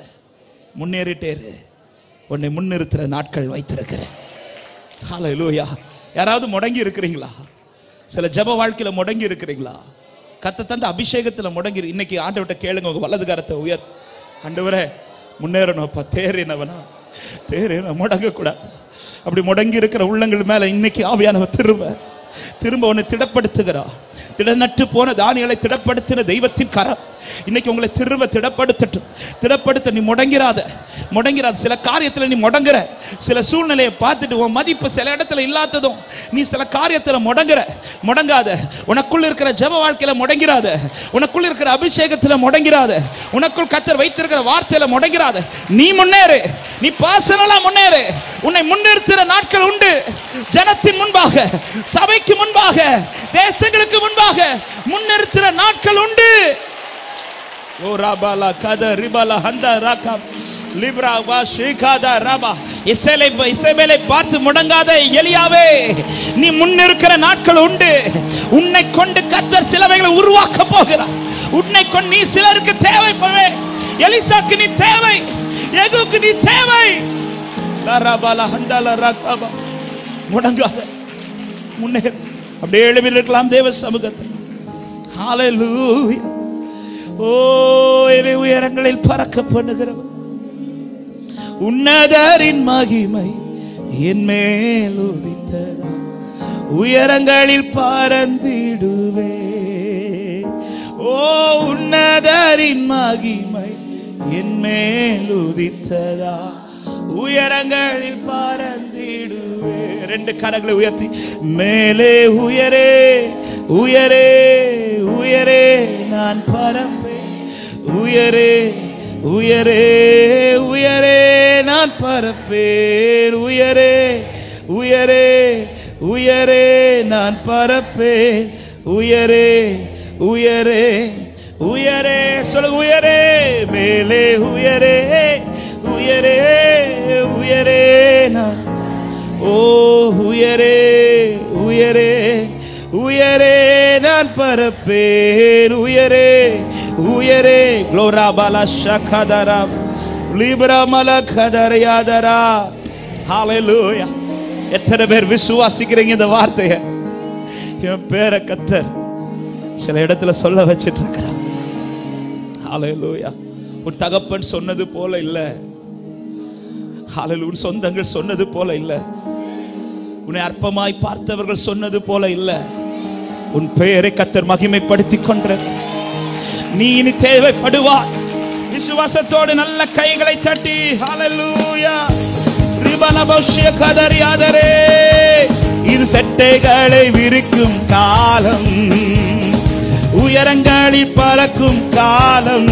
முன்னேறிட்டே இரு. உன்னை முன்னிறுத்துற நாட்கள் வைத்திருக்கிறேன். ஹல்லேலூயா. யாராவது முடங்கி இருக்கிறீங்களா? சில ஜெப வாழ்க்கையில முடங்கி இருக்கிறீங்களா? கர்த்தர் தந்த அபிஷேகத்துல முடங்கி. இன்னைக்கு ஆண்டவர்கிட்ட கேளுங்க, உங்க வலது கரத்தை உயர். ஆண்டவரே, முன்னேறணும்ப்பா, தேறினவனா, தேறின முடங்க கூடாது. அப்படி முடங்கி இருக்கிற உள்ளங்கள் மேல இன்னைக்கு ஆவியானவர் திரும்ப உன்னை திடப்படுத்துகிறார். திடநட்டு போன தானியேலை திடப்படுத்தின தெய்வத்தின் கரம் இன்னைக்கு உங்களை திரும்ப திடப்படுத்த. நீ முடங்கிறாத. சில காரியத்துல நீ முடங்குற. சில சூழ்நிலையை பார்த்துட்டு உன் மதிப்பு சில இடத்துல இல்லாததும் நீ சில காரியத்துல முடங்காத. உனக்குள்ள இருக்கிற ஜெப வாழ்க்கையில முடங்கிறாத. உனக்குள்ள இருக்கிற அபிஷேகத்துல முடங்கிறாத. உனக்குள் கர்த்தர் வைத்திருக்கிற வார்த்தையில முடங்கிறாத. நீ முன்னேறு, நீ பர்சனலா முன்னேறு. உன்னை முன்னிறுத்துற நாட்கள் உண்டு. ஜனத்தின் முன்பாக, சபைக்கு முன்பாக, தேசங்களுக்கு முன்பாக முன்னிறுத்துற நாட்கள் உண்டு. ஓ ராபாலா கத ரிபாலா ஹந்த ராகா லிப்ரா வா ஷேகாதா ராபா. இசபேலை பார்த்து முடங்காத எலியாவே, நீ முன்னிருக்கிற நாட்கள் உண்டு. உன்னை கொண்டு கர்த்தர் சிலவைகளை உருவாக்க போகிறார். உன்னை கொண்டு நீ சிலருக்கு தேவைப்படுவே. எலிசாக்கு நீ தேவை, யெகூக்கு நீ தேவை. ராபாலா ஹந்தல ராகா. முடங்காத, முன்னேறு. அப்படியே எழுப்பி இருக்கலாம் தேவ சமூகத்தில். ஹல்லேலூயா. ஓ, என்னை உயரங்களில் பறக்க பண்ணுகிறவர், உன்னதரின் மகிமை என் மேல் உதித்ததா, உயரங்களில் பறந்திடுவே. ஓ, உன்னதரின் மகிமை என் மேல் உதித்ததா, உயரங்களில் பறந்திடுவே. 2 கரங்களை உயர்த்தி மேலே உயரே உயரே உயரே நான் பறப்பேன். உயரே உயரே உயரே நான் பறப்பேன். உயரே உயரே உயரே நான் பறப்பேன். உயரே உயரே உயரே சொல்லு உயரே மேலே உயரே உயரே உயரே நான் ஓ உயரே உயரே உயரே நான் பரப்பேன் உயரே உயரே க்ளோரா பாலா ஷகதரா லிப்ரா மலகதரியாதரா ஹalleluya. எத்தனை பேர் விசுவாசிக்கிறீங்க இந்த வார்த்தையை? என் பேரை கர்த்தர் சில இடத்துல சொல்ல வச்சிட்டு இருக்கிறார். ஹalleluya. உன் தகப்பன் சொன்னது போல இல்ல, ஹalleluya. சொந்தங்கள் சொன்னது போல இல்ல, உன்னை அற்பமாய் பார்த்தவர்கள் சொன்னது போல இல்ல. உன் பெயரை கர்த்தர் மகிமைப்படுத்திக் கொண்ட நீ இனி தேவைப்படுவாய். விசுவாசத்தோடு நல்ல கைகளை தட்டி ஹalleluya. ரிபனபோஷிய கதரியாதரே இது செட்டைகளை விரிக்கும் காலம், உயரங்களில் பறக்கும் காலம்,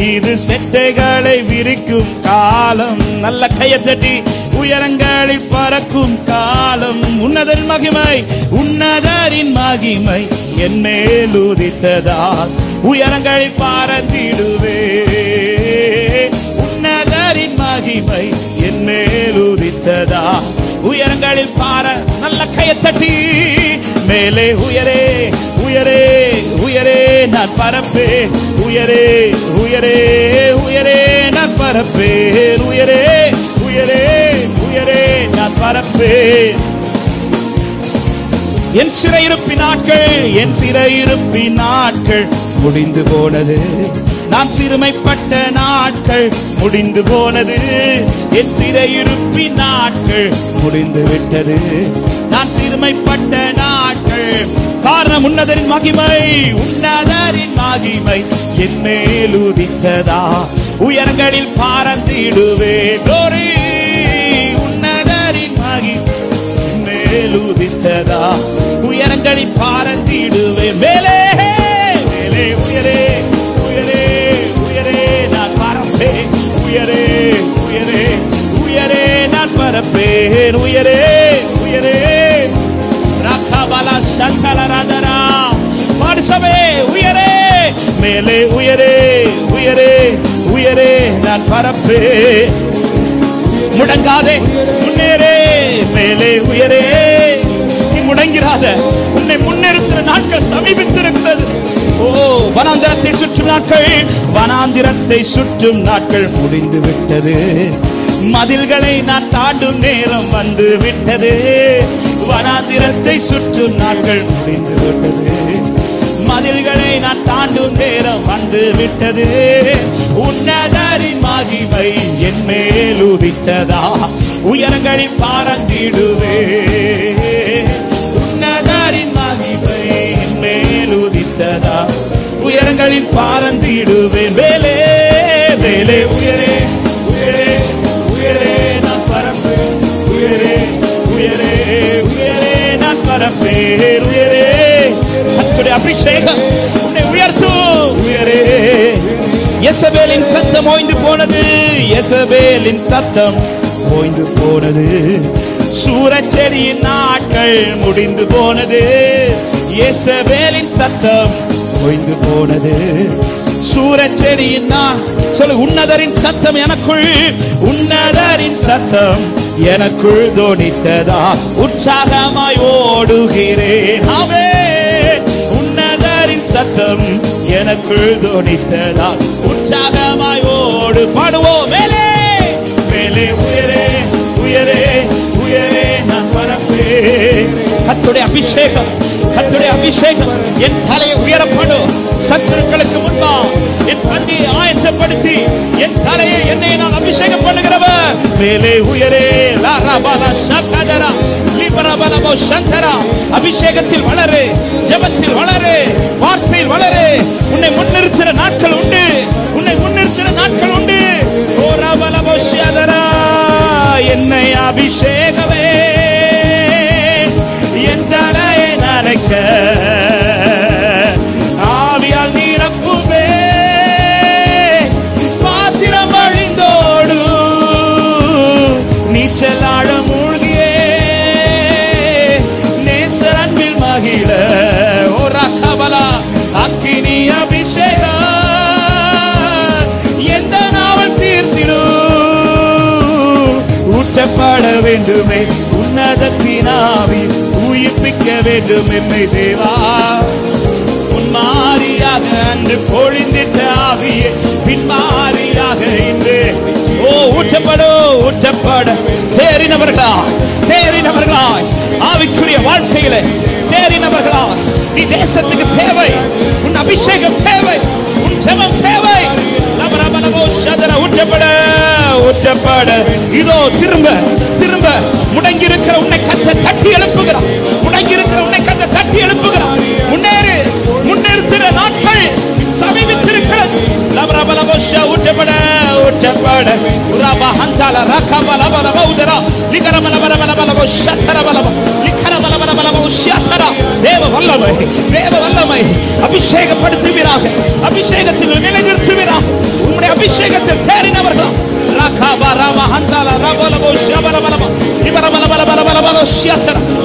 இது செட்டைகளை விரிக்கும் காலம். நல்ல கையை தட்டி உயரங்களில் பறக்கும் காலம். உன்னதரின் மகிமை உன்னதரின் மகிமை என் மேல் உதித்ததால் உயரங்களில் பறந்திடுவே. உன்னதரின் மகிமை என் மேல் உதித்ததால் உயரங்களில் பார. நல்ல கையை தட்டி மேலே உயரே உயரே உயரே நான் பரப்பேன் உயரே உயரே உயரே நான் பரப்பேன் உயரே உயரே உயரே நான் பரப்பேன். என் சிறையிருப்பின் நாட்கள் என் சிறையிருப்பின் நாட்கள் முடிந்து போனது. நான் சிறுமைப்பட்ட நாட்கள் முடிந்து போனது. என் சிறையிருப்பின் நாட்கள் முடிந்து விட்டது. நான் சிறுமைப்பட்ட நாட்கள் காரணம் உன்னதரின் மகிமை உன்னதரின் மகிமை என் மேல் உதித்ததா உயரங்களில் பறந்திடுவே. glory உன்னதரின் மகிமை என் மேல் உதித்ததா உயரங்களில் பறந்திடுவே. மேலே மேலே உயரே உயரே உயரே நான் பறப்பேன் உயரே உயரே உயரே நான் பறப்பேன் உயரே உயரே ராகபாலா சங்கலராதரா பாடுசவே உயரே மேலே உயரே உயரே உயரே நான் பறப்பேன். முடங்காதே முன்னேறே மேலே உயரே. நீ முடங்கிறாத, உன்னை முன்னேறுகிற நாட்கள் சமீபித்திருக்கிறது. ஓ வனாந்திரத்தை சுற்றும் நாட்கள் வனாந்திரத்தை சுற்றும் நாட்கள் முடிந்து விட்டது. மதில்களை நான் தாண்டும் நேரம் வந்து விட்டது. வனாந்திரத்தை சுற்றும் நாட்கள் முடிந்து விட்டது. மதில்களை நான் தாண்டும் நேரம் வந்து விட்டது. உன்னதரின் மகிமை என் மேல் உதித்ததா உயரங்களில் பறந்திடுவே. உன்னதரின் மகிமை என் மேல் உதித்ததா உயரங்களில் பறந்திடுவேன். மேலே மேலே உயரே உயரே உயரே நான் பறப்பேன் உயரே உயரே உயரே நான் பறப்பேன் உயரே. கர்த்தருடைய அபிஷேகம் உன்னை உயர்த்தும் உயரே. யெசபேலின் சத்தம் ஓய்ந்து போனது. யெசபேலின் சத்தம் ஓய்ந்து போனது. சூரச்செடியின் நாட்கள் முடிந்து போனது. யெசபேலின் சத்தம் ஓய்ந்து போனது. சூரச்செடியின் சொல்லு உன்னதரின் சத்தம் எனக்குள் உன்னதரின் சத்தம் எனக்குள் தோனித்ததா உற்சாகமாய் ஓடுகிறேன். ஆமென். உன்னதரின் சத்தம் எனக்குள் தோனித்ததா உற்சாகமாய் ஓடு. பாடுவோம் மேலே மேலே உயரே உயரே உயரே நான் பறப்பேன். கர்த்தருடைய அபிஷேகம் கர்த்தருடைய அபிஷேகம் என் தலையை உயரப்படும். சத்துருக்களுக்கு முன்பா என் பந்தியை ஆயத்தப்படுத்தி என் தலையை என்னை நான் அபிஷேகம் பண்ணுகிறவர். மேலே உயரே லாராபாலா ஷகதரா லிபரபலமோ சந்தரா. அபிஷேகத்தில் வளரு, ஜெபத்தில் வளரு, வார்த்தையில் வளரு. உன்னை முன்னிறுத்துற நாட்கள் உண்டு, உன்னை முன்னிறுத்துற நாட்கள் உண்டு. ஓ ராபலமோ ஷதரா என்னை அபிஷேகமே என் தலையை நனைக்க ஆவியால் நிரப்புமே. பாத்திரம் அழிந்தோடு நீச்சல் ஆழ மூழ்கியே நேசர் அன்பில் மகிழ மாற்ற வேண்டும் என்னை தேவா. முன்மாரியாக அன்று பொழிந்திட்ட ஆவியே பின்மாரியாக இன்று ஊற்றப்பட தேறினவர்களாய் ஆவிக்குரிய வாழ்க்கையில தேறினவர்களாய் நீ தேசத்துக்கு தேவை. உன் அபிஷேகம் தேவை, உன் ஜெபம் தேவை. ஊற்றப்பட இதோ திரும்ப முடங்கி இருக்கிற உன்னை கர்த்தர் தட்டி எழுப்புகிறார். முடங்கி இருக்கிற உன்னை கர்த்தர் தட்டி எழுப்புகிறார். முன்னேறுகிற நாட்கள் சமீபித்திருக்கிறது. ஊற்றப்பட தேவ வல்லமை அபிஷேகப்படுத்துவீராக. அபிஷேகத்தில் நிலைநிறுத்துவீராக. உம்முடைய அபிஷேகத்தில் தேறினவர்கள்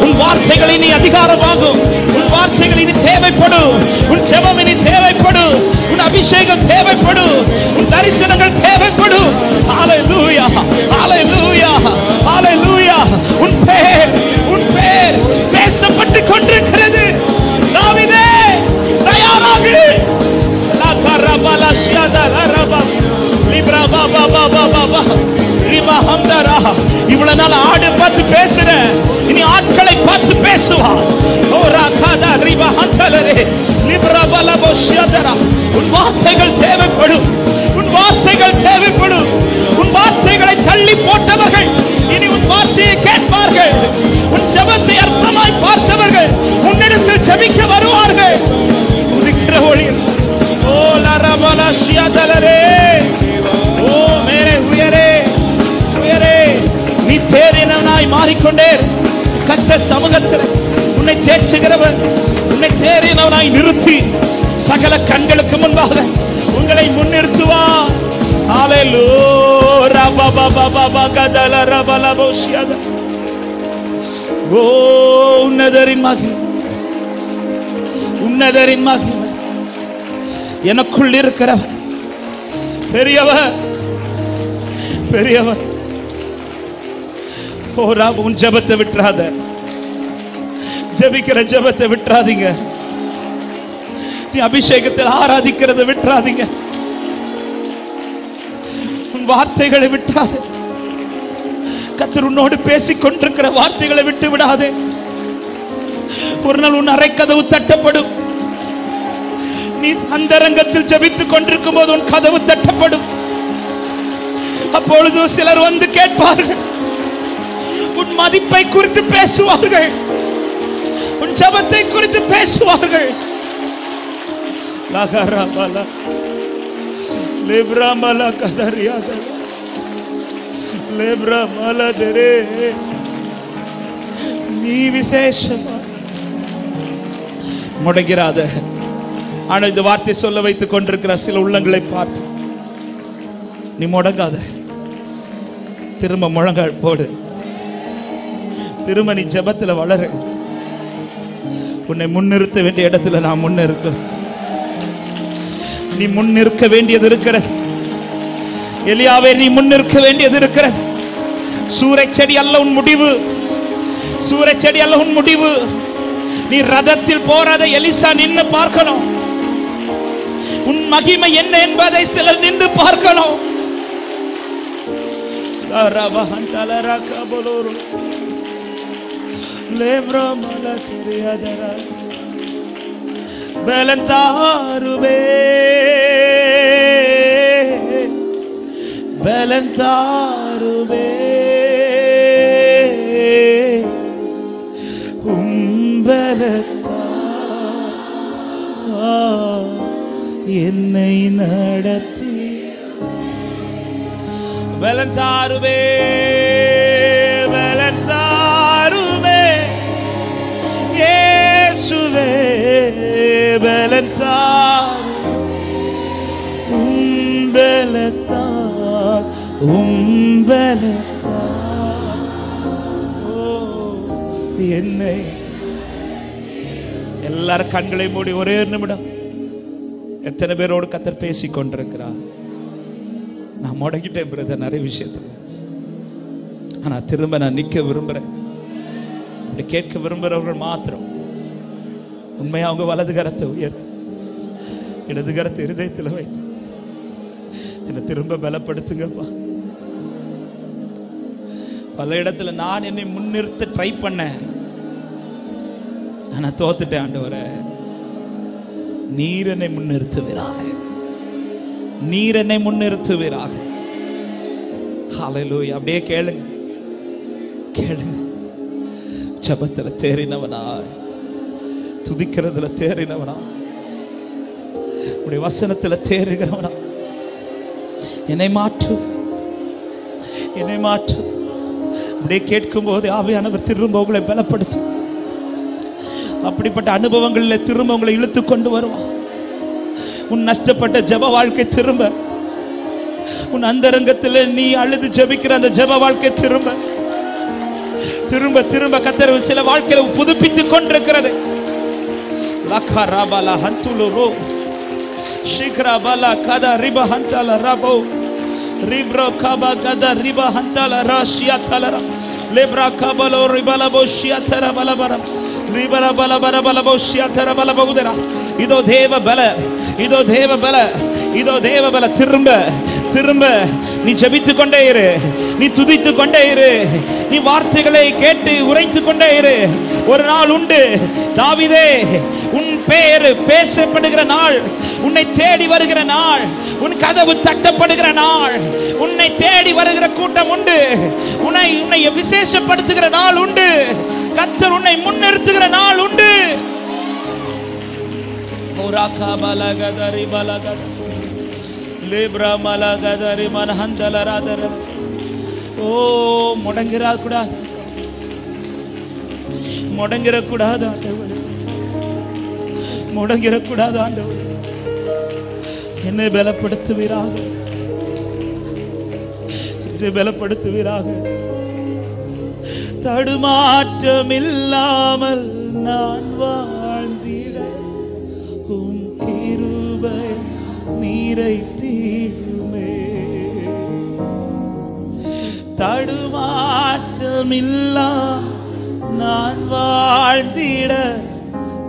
உன் வார்த்தைகளை நீ அதிகாரமாகும். உன் வார்த்தைகள் இனி தேவைப்படும். உன் ஜெபம் இனி தேவைப்படும். உன் அபிஷேகம் தேவைப்படும். உன் தரிசனங்கள் தேவைப்படும். ஹல்லேலூயா, ஹல்லேலூயா, ஹல்லேலூயா. உன் பேர் பேசப்பட்டு கொண்டிருக்கிறது. தாவீதே தயாராகு. இவ்வளவு நாள் ஆடு பார்த்து பேசுற, இனி ஆட்களை பார்த்து பேசுவா. உன் வார்த்தைகள் தேவைப்படும். உன் வார்த்தைகள் தேவைப்படும். உன் வார்த்தைகளை தள்ளி போட்டவர்கள் இனி உன் வார்த்தையை கேட்பார்கள். உன் ஜெபத்தை அற்பமாய் பார்த்தவர்கள் உன்னிடத்தில் ஜெபிக்க வருவார்கள். உதிக்கிற ஒளியில் நீ தேறினவனாய் மாறிக்கொண்டே கர்த்தர் சமூகத்தில் உன்னை தேற்றுகிறவர். உன்னை தேறினவனாய் நிறுத்தி சகல கண்களுக்கு முன்பாக உங்களை முன்னிறுத்துவார். உன்னதரின் மகிமை எனக்குள் இருக்கிறவர் பெரியவர். உன் ஜெபத்தை விட்டுறாத. ஜெபிக்கிற ஜெபத்தை விட்டுறாதீங்க. நீ அபிஷேகத்தில் ஆராதிக்கிறத விட்டுறாதீங்க. உன் வார்த்தைகளை விட்டுறாத. கர்த்தர் உன்னோடு பேசிக் கொண்டிருக்கிற வார்த்தைகளை விட்டு விடாதே. ஒரு நாள் உன் அறைக்கதவு தட்டப்படும். நீ அந்தரங்கத்தில் ஜெபித்துக் கொண்டிருக்கும் போது உன் கதவு தட்டப்படும். அப்பொழுது சிலர் வந்து கேட்பார்கள். உன் மதிப்பை குறித்து பேசுவார்கள். உன் ஜெபத்தை குறித்து பேசுவார்கள். நீ விசேஷமா முடங்கிறாத. ஆனால் இந்த வார்த்தை சொல்ல வைத்துக் கொண்டிருக்கிற சில உள்ளங்களை பார்த்து நீ முடங்காத. திரும்ப முழங்கால் போடு. திரும்ப நீ ஜெபத்தில் வளரு. உன்னை முன்னிறுத்த வேண்டிய இடத்துல நான் முன்னிறுத்த. நீ முன்னிற்க வேண்டியது இருக்கிறது. எலியாவே நீ முன்னிற்க வேண்டியது இருக்கிறது. சூறைச்செடி அல்ல உன் முடிவு. சூறைச்செடி அல்ல உன் முடிவு. நீ ரதத்தில் போறதை எலிசா நின்று பார்க்கணும். உன் மகிமை என்ன என்பதை சிலர் நின்று பார்க்கணும். பலந்தாருவே பலந்தாருவே உம்பலத்தா என்னை நடத்தி பலந்தாருவே பலந்தாருவே இயேசுவே பலந்தார் உம்பலத்தார் உம்பலத்தார் ஓ என்னை. எல்லாரும் கண்களை மூடி ஒரே நிமிடம். எத்தனை பேரோடு கர்த்தர் பேசிக் கொண்டிருக்கிறார். நான் முடங்கிட்டேன் பிரதர் நிறைய விஷயத்துல. ஆனா திரும்ப நான் நிக்க விரும்புறேன். கேட்க விரும்புறவர்கள் மாத்திரம் உண்மையா அவங்க வலது கரத்தை உயர்த்து, இடது கரத்தை இருதயத்தில் வைத்து என்னை திரும்ப பலப்படுத்துங்கப்பா. பல இடத்துல நான் என்னை முன்னிறுத்த ட்ரை பண்ணேன், ஆனா தோத்துட்டேன். ஆண்டவரே, நீர் என்னை முன்னிறுத்துவீராக, நீர் என்னை முன்னிறுத்துவீராக. ஹல்லேலூயா. அப்படியே கேளுங்க, கேளுங்க. ஜெபத்துல தேறினவனா, துதிக்கிறதுல தேறினவனா, உடைய வசனத்துல தேறுகிறவனா, என்னை மாற்று, என்னை மாற்று. அப்படியே கேட்கும் போது ஆவியானவர் திரும்ப உங்களை பலப்படுத்தும். அப்படிப்பட்ட அனுபவங்களில் திரும்ப உங்களை இழுத்து கொண்டு வருவான். உன் நஷ்டப்பட்ட ஜெப வாழ்க்கை திரும்ப, உன் அந்தரங்கத்தில் நீ அழுது ஜெபிக்கிற அந்த ஜெப வாழ்க்கை திரும்ப திரும்ப திரும்ப கர்த்தர் சில வாழ்க்கையில புதுப்பித்துக் கொண்டிருக்கிறது. லக்கரபல ஹந்துலுரோ ஷிக்ரபல கத ரிப ஹந்தல ரபோ ரிப்ரோ கப கத ரிப ஹந்தல ராஷியா தலர லேப்ரா கபலோ ரிபல போஷியா தர பலபர ரிபல பலபர பலபோஷியா தர பலபோதரா. இதோ தேவ பல, இதோ தேவ பல, இதோ தேவ பல. திரும்ப திரும்ப நீ ஜெபித்துக் கொண்டே இரு, நீ துதித்துக் கொண்டே இரு, நீ வார்த்தைகளை கேட்டு உரைத்துக் கொண்டே இரு. ஒரு நாள் உண்டு தாவீதே, உன் பெயர் பேசப்படுகிற நாள், உன்னை தேடி வருகிற நாள், உன் கதவு தட்டப்படுகிற நாள், உன்னை தேடி வருகிற கூட்டம் உண்டு, உன்னை விசேஷப்படுத்துகிற நாள் உண்டு, கர்த்தர் உன்னை முன்னிறுத்துகிற நாள் உண்டு. ஓராகா பலகதரி பலகத லேப்ரா மலகதரி மனஹந்தலராதர. ஓ, முடங்கிடக்கூடாது, முடங்கிடக்கூடாது ஆண்டவரே, முடங்கிடக்கூடாது ஆண்டவரே. என்னை பலப்படுத்துவீராக, என்னை பலப்படுத்துவீராக. தடுமாற்றம் இல்லாமல் நான் வாழ்ந்திட உம் கிருபை நீரை தீடுமே. தடுமாற்றம் இல்லாமல் நான் வாழ்ந்திட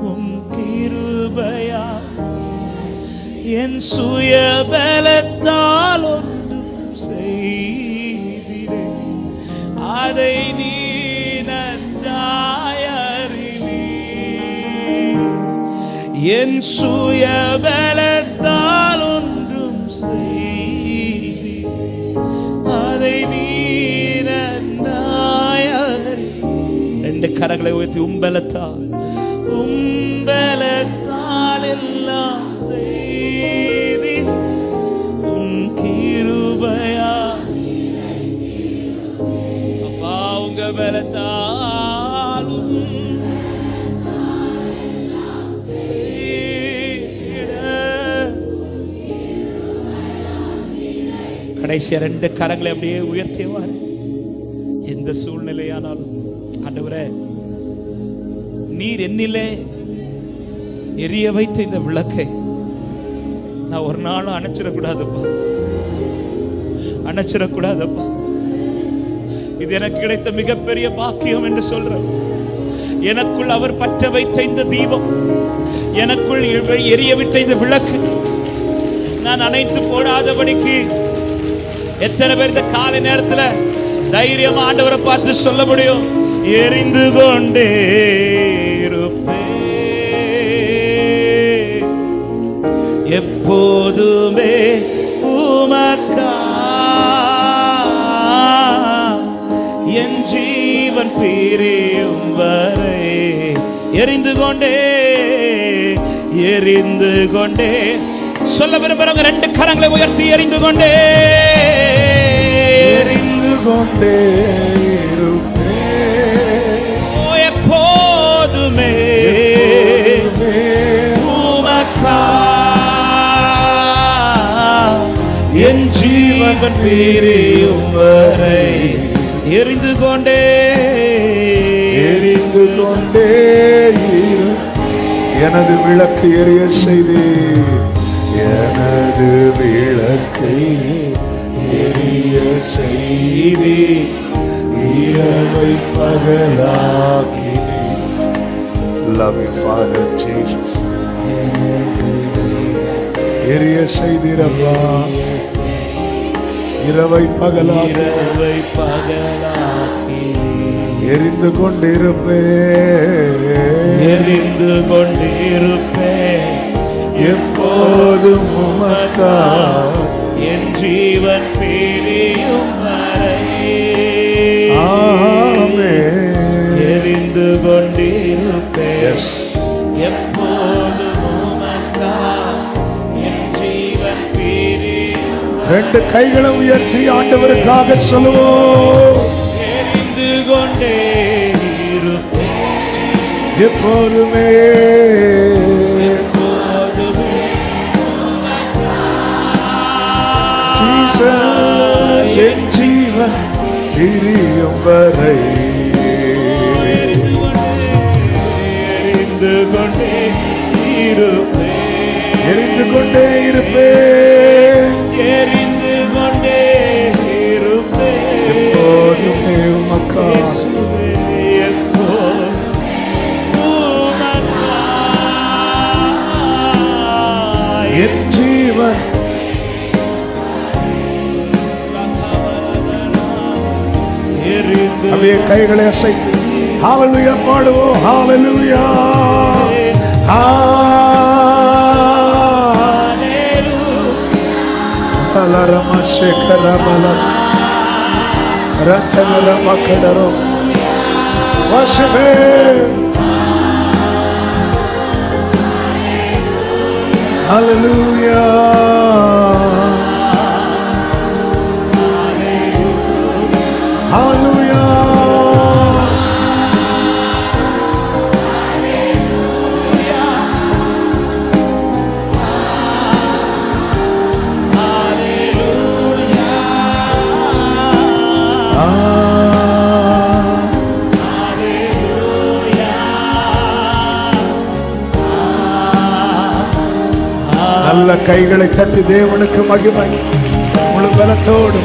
உம் கிருபையா. என் சுய பலத்தால் ஒன்றும் செய்திடே, அதை நீ நன்றாய் அறிவீர். என் சுய பலத்தால் ஒன்றும் செய்தி, அதை நீ நன்றாய் அறிவீர். ரெண்டு கரங்களை உயர்த்தி, உம்பலத்தால், உம்பலத்தால் எல்லாம் செய்தி, உன் கிருபையா. அப்பா, உங்க பலத்தாலும் கடைசியா ரெண்டு கரங்களை அப்படியே உயர்த்தியவாறு. எந்த சூழ்நிலையானாலும் ஆண்டவரே, நீர் என்னிலே எரிய வைத்த இந்த விளக்கை நான் ஒரு நாளும் அணைச்சிடக்கூடாதப்பா, அணைச்சிடக்கூடாதப்பா. இது எனக்கு கிடைத்த மிகப்பெரிய பாக்கியம் என்று சொல்றேன். எனக்குள் அவர் பற்ற வைத்த இந்த தீபம், எனக்குள் எரிய விட்ட இந்த விளக்கு நான் அணைத்து போடாதபடிக்கு. எத்தனை பேர் இந்த காலை நேரத்துல தைரியமா ஆண்டவரை பார்த்து சொல்ல முடியும்? எரிந்து கொண்டே இருப்பே, எப்போதுமே உமக்கா, என் ஜீவன் பிரியும் வரை எரிந்து கொண்டே, எரிந்து கொண்டே. சொல்ல விரும்புறவங்க ரெண்டு கரங்களை உயர்த்தி, எரிந்து கொண்டே, எரிந்து கொண்டே இருப்பேன். ஓ, எப்போதுமே உமக்கா, என் ஜீவன் பிரியும் வரை எரிந்து கொண்டே, எரிந்து கொண்டே எனது விளக்கு எரிய செய்தே, எனது விளக்கை எரிய செய்தே, இரவை பகலாக்கினே. love you, Father Jesus. எரிய செய்திரப்பா, இரவை பகலாக்கி எரிந்து கொண்டிருப்பேன் எப்போதும் உமக்கா என் ஜீவன் பிரியும் வரை எரிந்து கொண்டிருப்பேன் எப்போதும் உமக்கா என் ஜீவன் பிரியும். ரெண்டு கைகளை உயர்த்தி ஆண்டவருக்காக சொல்லுவோம். எரிந்து கொண்டே இருப்பேன் எப்போதுமே என் ஜீவன் பிரியும் வரை எரிந்து கொண்டே இருப்பேன் எரிந்து கொண்டே இருப்பேன் எப்போதுமே உமக்கா என் ஜீவன் அப்படியே கைகளை அசைத்து ஹalleluya பாடுவோம். ஹalleluya ஹalleluya ஷேகரமல ரத்தனர மக்கடரோ வசவே ஹalleluya ஹalleluya நல்ல கைகளை தட்டி தேவனுக்கு மகிமை. முழு பலத்தோடு